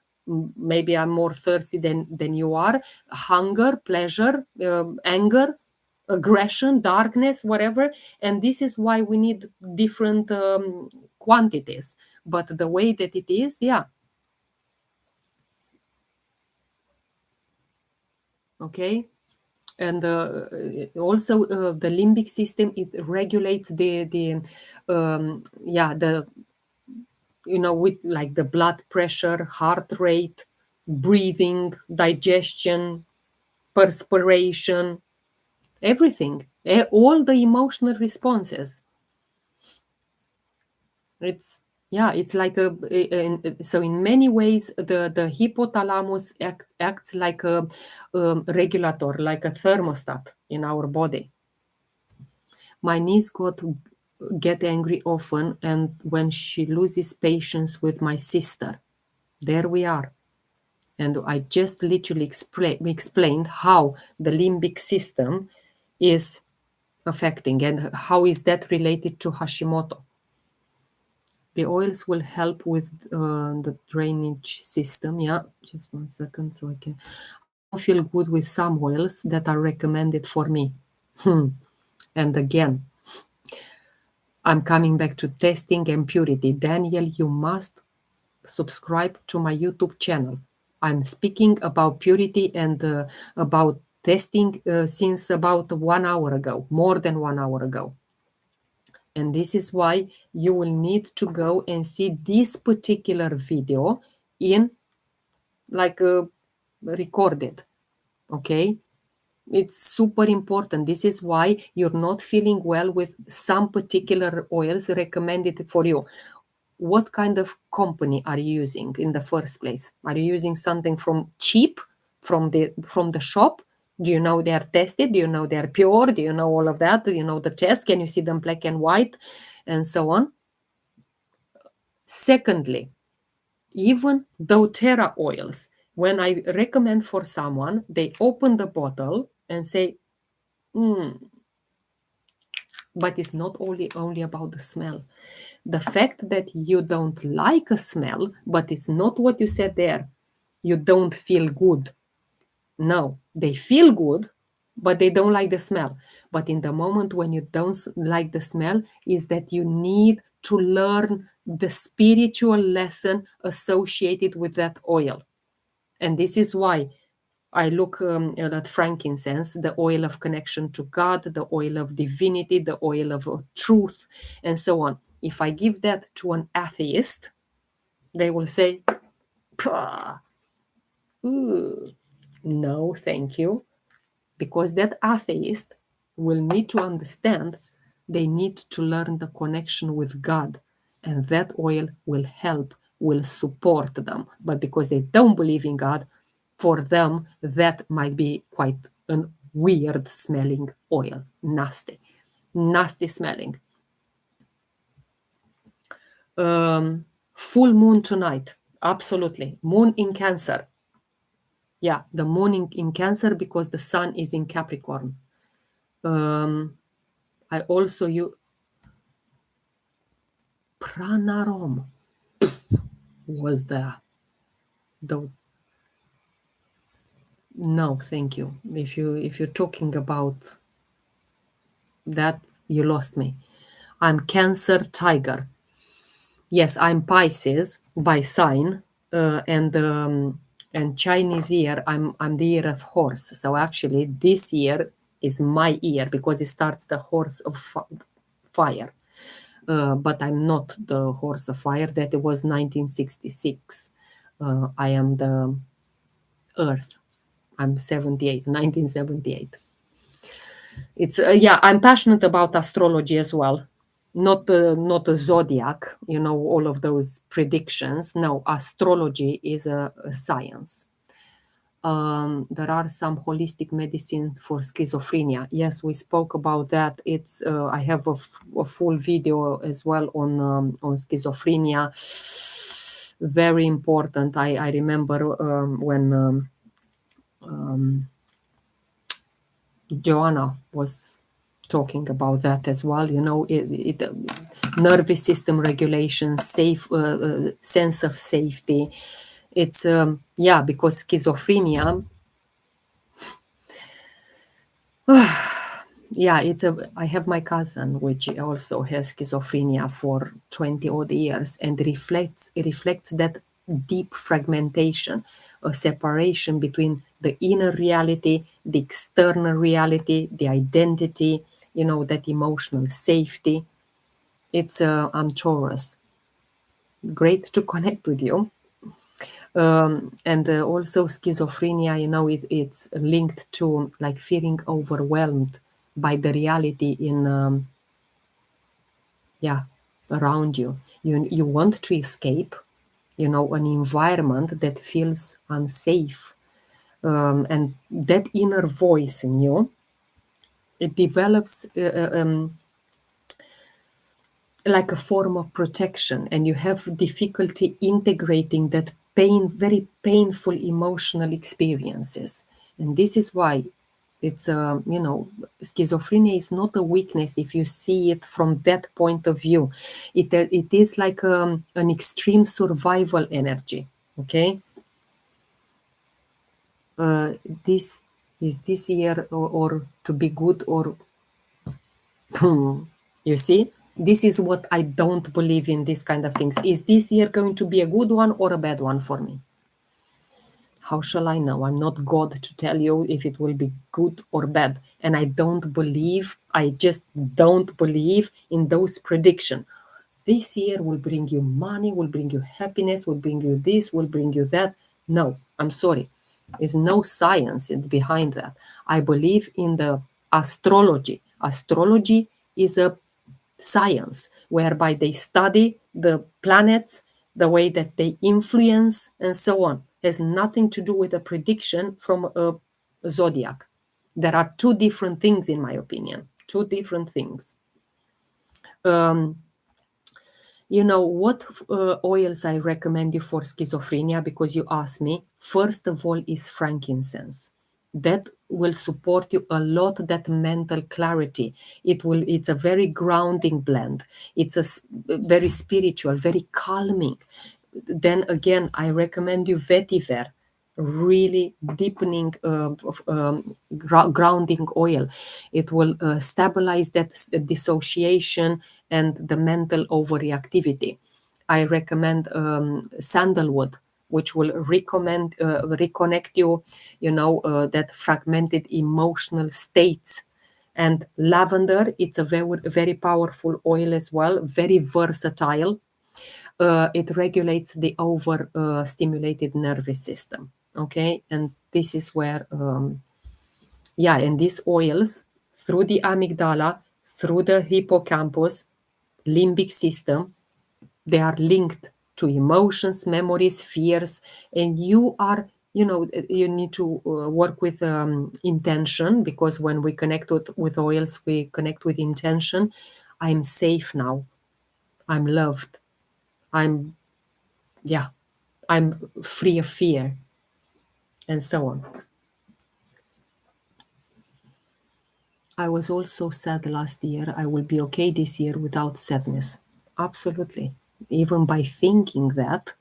Maybe I'm more thirsty than you are. Hunger, pleasure, anger, aggression, darkness, whatever. And this is why we need different quantities. But the way that it is, yeah. Okay. And also the limbic system, it regulates the with like the blood pressure, heart rate, breathing, digestion, perspiration, everything, all the emotional responses. It's like so in many ways the hypothalamus acts like a regulator, like a thermostat in our body. My niece get angry often, and when she loses patience with my sister. There we are. And I just literally explained how the limbic system is affecting, and how is that related to Hashimoto. The oils will help with the drainage system. Yeah, just 1 second so I can. I don't feel good with some oils that are recommended for me. And again, I'm coming back to testing and purity. Daniel, you must subscribe to my YouTube channel. I'm speaking about purity and about testing since about 1 hour ago, more than 1 hour ago. And this is why you will need to go and see this particular video in like recorded. Okay? It's super important. This is why you're not feeling well with some particular oils recommended for you. What kind of company are you using in the first place? Are you using something from cheap, from the shop? Do you know they are tested? Do you know they are pure? Do you know all of that? Do you know the test? Can you see them black and white? And so on. Secondly, even doTERRA oils, when I recommend for someone, they open the bottle and say, but it's not only about the smell. The fact that you don't like a smell, but it's not what you said there, you don't feel good. No, they feel good, but they don't like the smell. But in the moment when you don't like the smell, is that you need to learn the spiritual lesson associated with that oil. And this is why I look at frankincense, the oil of connection to God, the oil of divinity, the oil of truth, and so on. If I give that to an atheist, they will say, no, thank you. Because that atheist will need to understand they need to learn the connection with God. And that oil will help, will support them. But because they don't believe in God, for them, that might be quite a weird smelling oil. Nasty smelling. Full moon tonight. Absolutely. Moon in Cancer. Yeah, the moon in Cancer because the sun is in Capricorn. I also use Pranarom. Was the no, thank you. If you're talking about that, you lost me. I'm Cancer Tiger. Yes, I'm Pisces by sign, and Chinese year. I'm the year of horse. So actually, this year is my year because it starts the horse of fire. But I'm not the horse of fire. That was 1966. I am the Earth. I'm 78, 1978. It's yeah. I'm passionate about astrology as well. not a zodiac, all of those predictions. No, astrology is a science. There are some holistic medicine for schizophrenia. Yes, we spoke about that. It's I have a full video as well on schizophrenia. Very important. I remember when Joanna was talking about that as well. Nervous system regulation, safe sense of safety. It's because schizophrenia. Yeah, I have my cousin which also has schizophrenia for 20 odd years, and reflects that deep fragmentation, a separation between the inner reality, the external reality, the identity, that emotional safety. I'm Taurus. Great to connect with you. And also schizophrenia, it's linked to like feeling overwhelmed by the reality in around you. You want to escape, an environment that feels unsafe, and that inner voice in you, it develops like a form of protection, and you have difficulty integrating that very painful emotional experiences. And this is why it's schizophrenia is not a weakness if you see it from that point of view. It is like an extreme survival energy. Okay. This is this year or to be good, or you see, this is what I don't believe in, this kind of things. Is this year going to be a good one or a bad one for me? How shall I know? I'm not God to tell you if it will be good or bad. And I just don't believe in those predictions. This year will bring you money, will bring you happiness, will bring you this, will bring you that. No, I'm sorry. There's no science behind that. I believe in the astrology. Astrology is a science whereby they study the planets, the way that they influence, and so on. Has nothing to do with a prediction from a zodiac. There are two different things, in my opinion. Two different things. What oils I recommend you for schizophrenia, because you asked me. First of all is frankincense. That will support you a lot, that mental clarity. It's a very grounding blend. It's very spiritual, very calming. Then again, I recommend you vetiver, really deepening grounding oil. It will stabilize that dissociation and the mental overreactivity. I recommend sandalwood, which will reconnect you, that fragmented emotional states. And lavender, it's a very powerful oil as well, very versatile. It regulates the stimulated nervous system. Okay, and this is where and these oils, through the amygdala, through the hippocampus, limbic system, they are linked to emotions, memories, fears, and you need to work with intention, because when we connect with oils, we connect with intention. I'm safe now. I'm loved. I'm free of fear, and so on. I was also sad last year. I will be okay this year without sadness. Absolutely. Even by thinking that,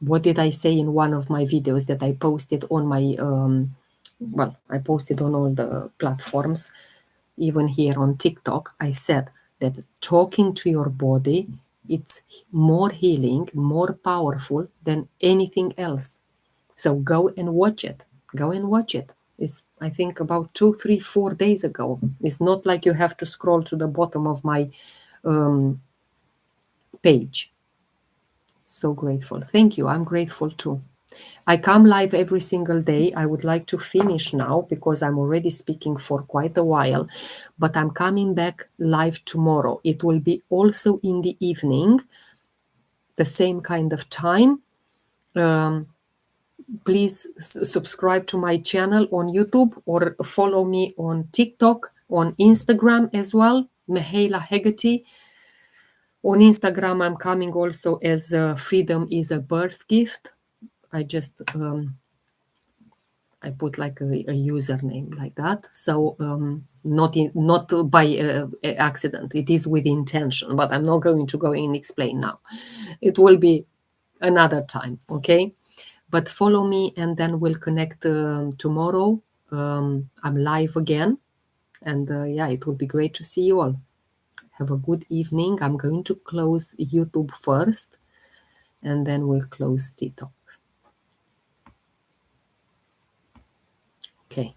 what did I say in one of my videos that I posted on my, I posted on all the platforms, even here on TikTok. I said that talking to your body, it's more healing, more powerful than anything else. So go and watch it. Go and watch it. It's, I think, about 2, 3, 4 days ago. It's not like you have to scroll to the bottom of my page. So grateful. Thank you. I'm grateful too. I come live every single day. I would like to finish now because I'm already speaking for quite a while, but I'm coming back live tomorrow. It will be also in the evening, the same kind of time. Please subscribe to my channel on YouTube or follow me on TikTok, on Instagram as well, Mihaela Hegarty. On Instagram, I'm coming also as Freedom is a Birth Gift. I just I put like a username like that. So not by accident. It is with intention, but I'm not going to go and explain now. It will be another time, okay? But follow me, and then we'll connect tomorrow. I'm live again, and yeah, it will be great to see you all. Have a good evening. I'm going to close YouTube first, and then we'll close TikTok. Okay.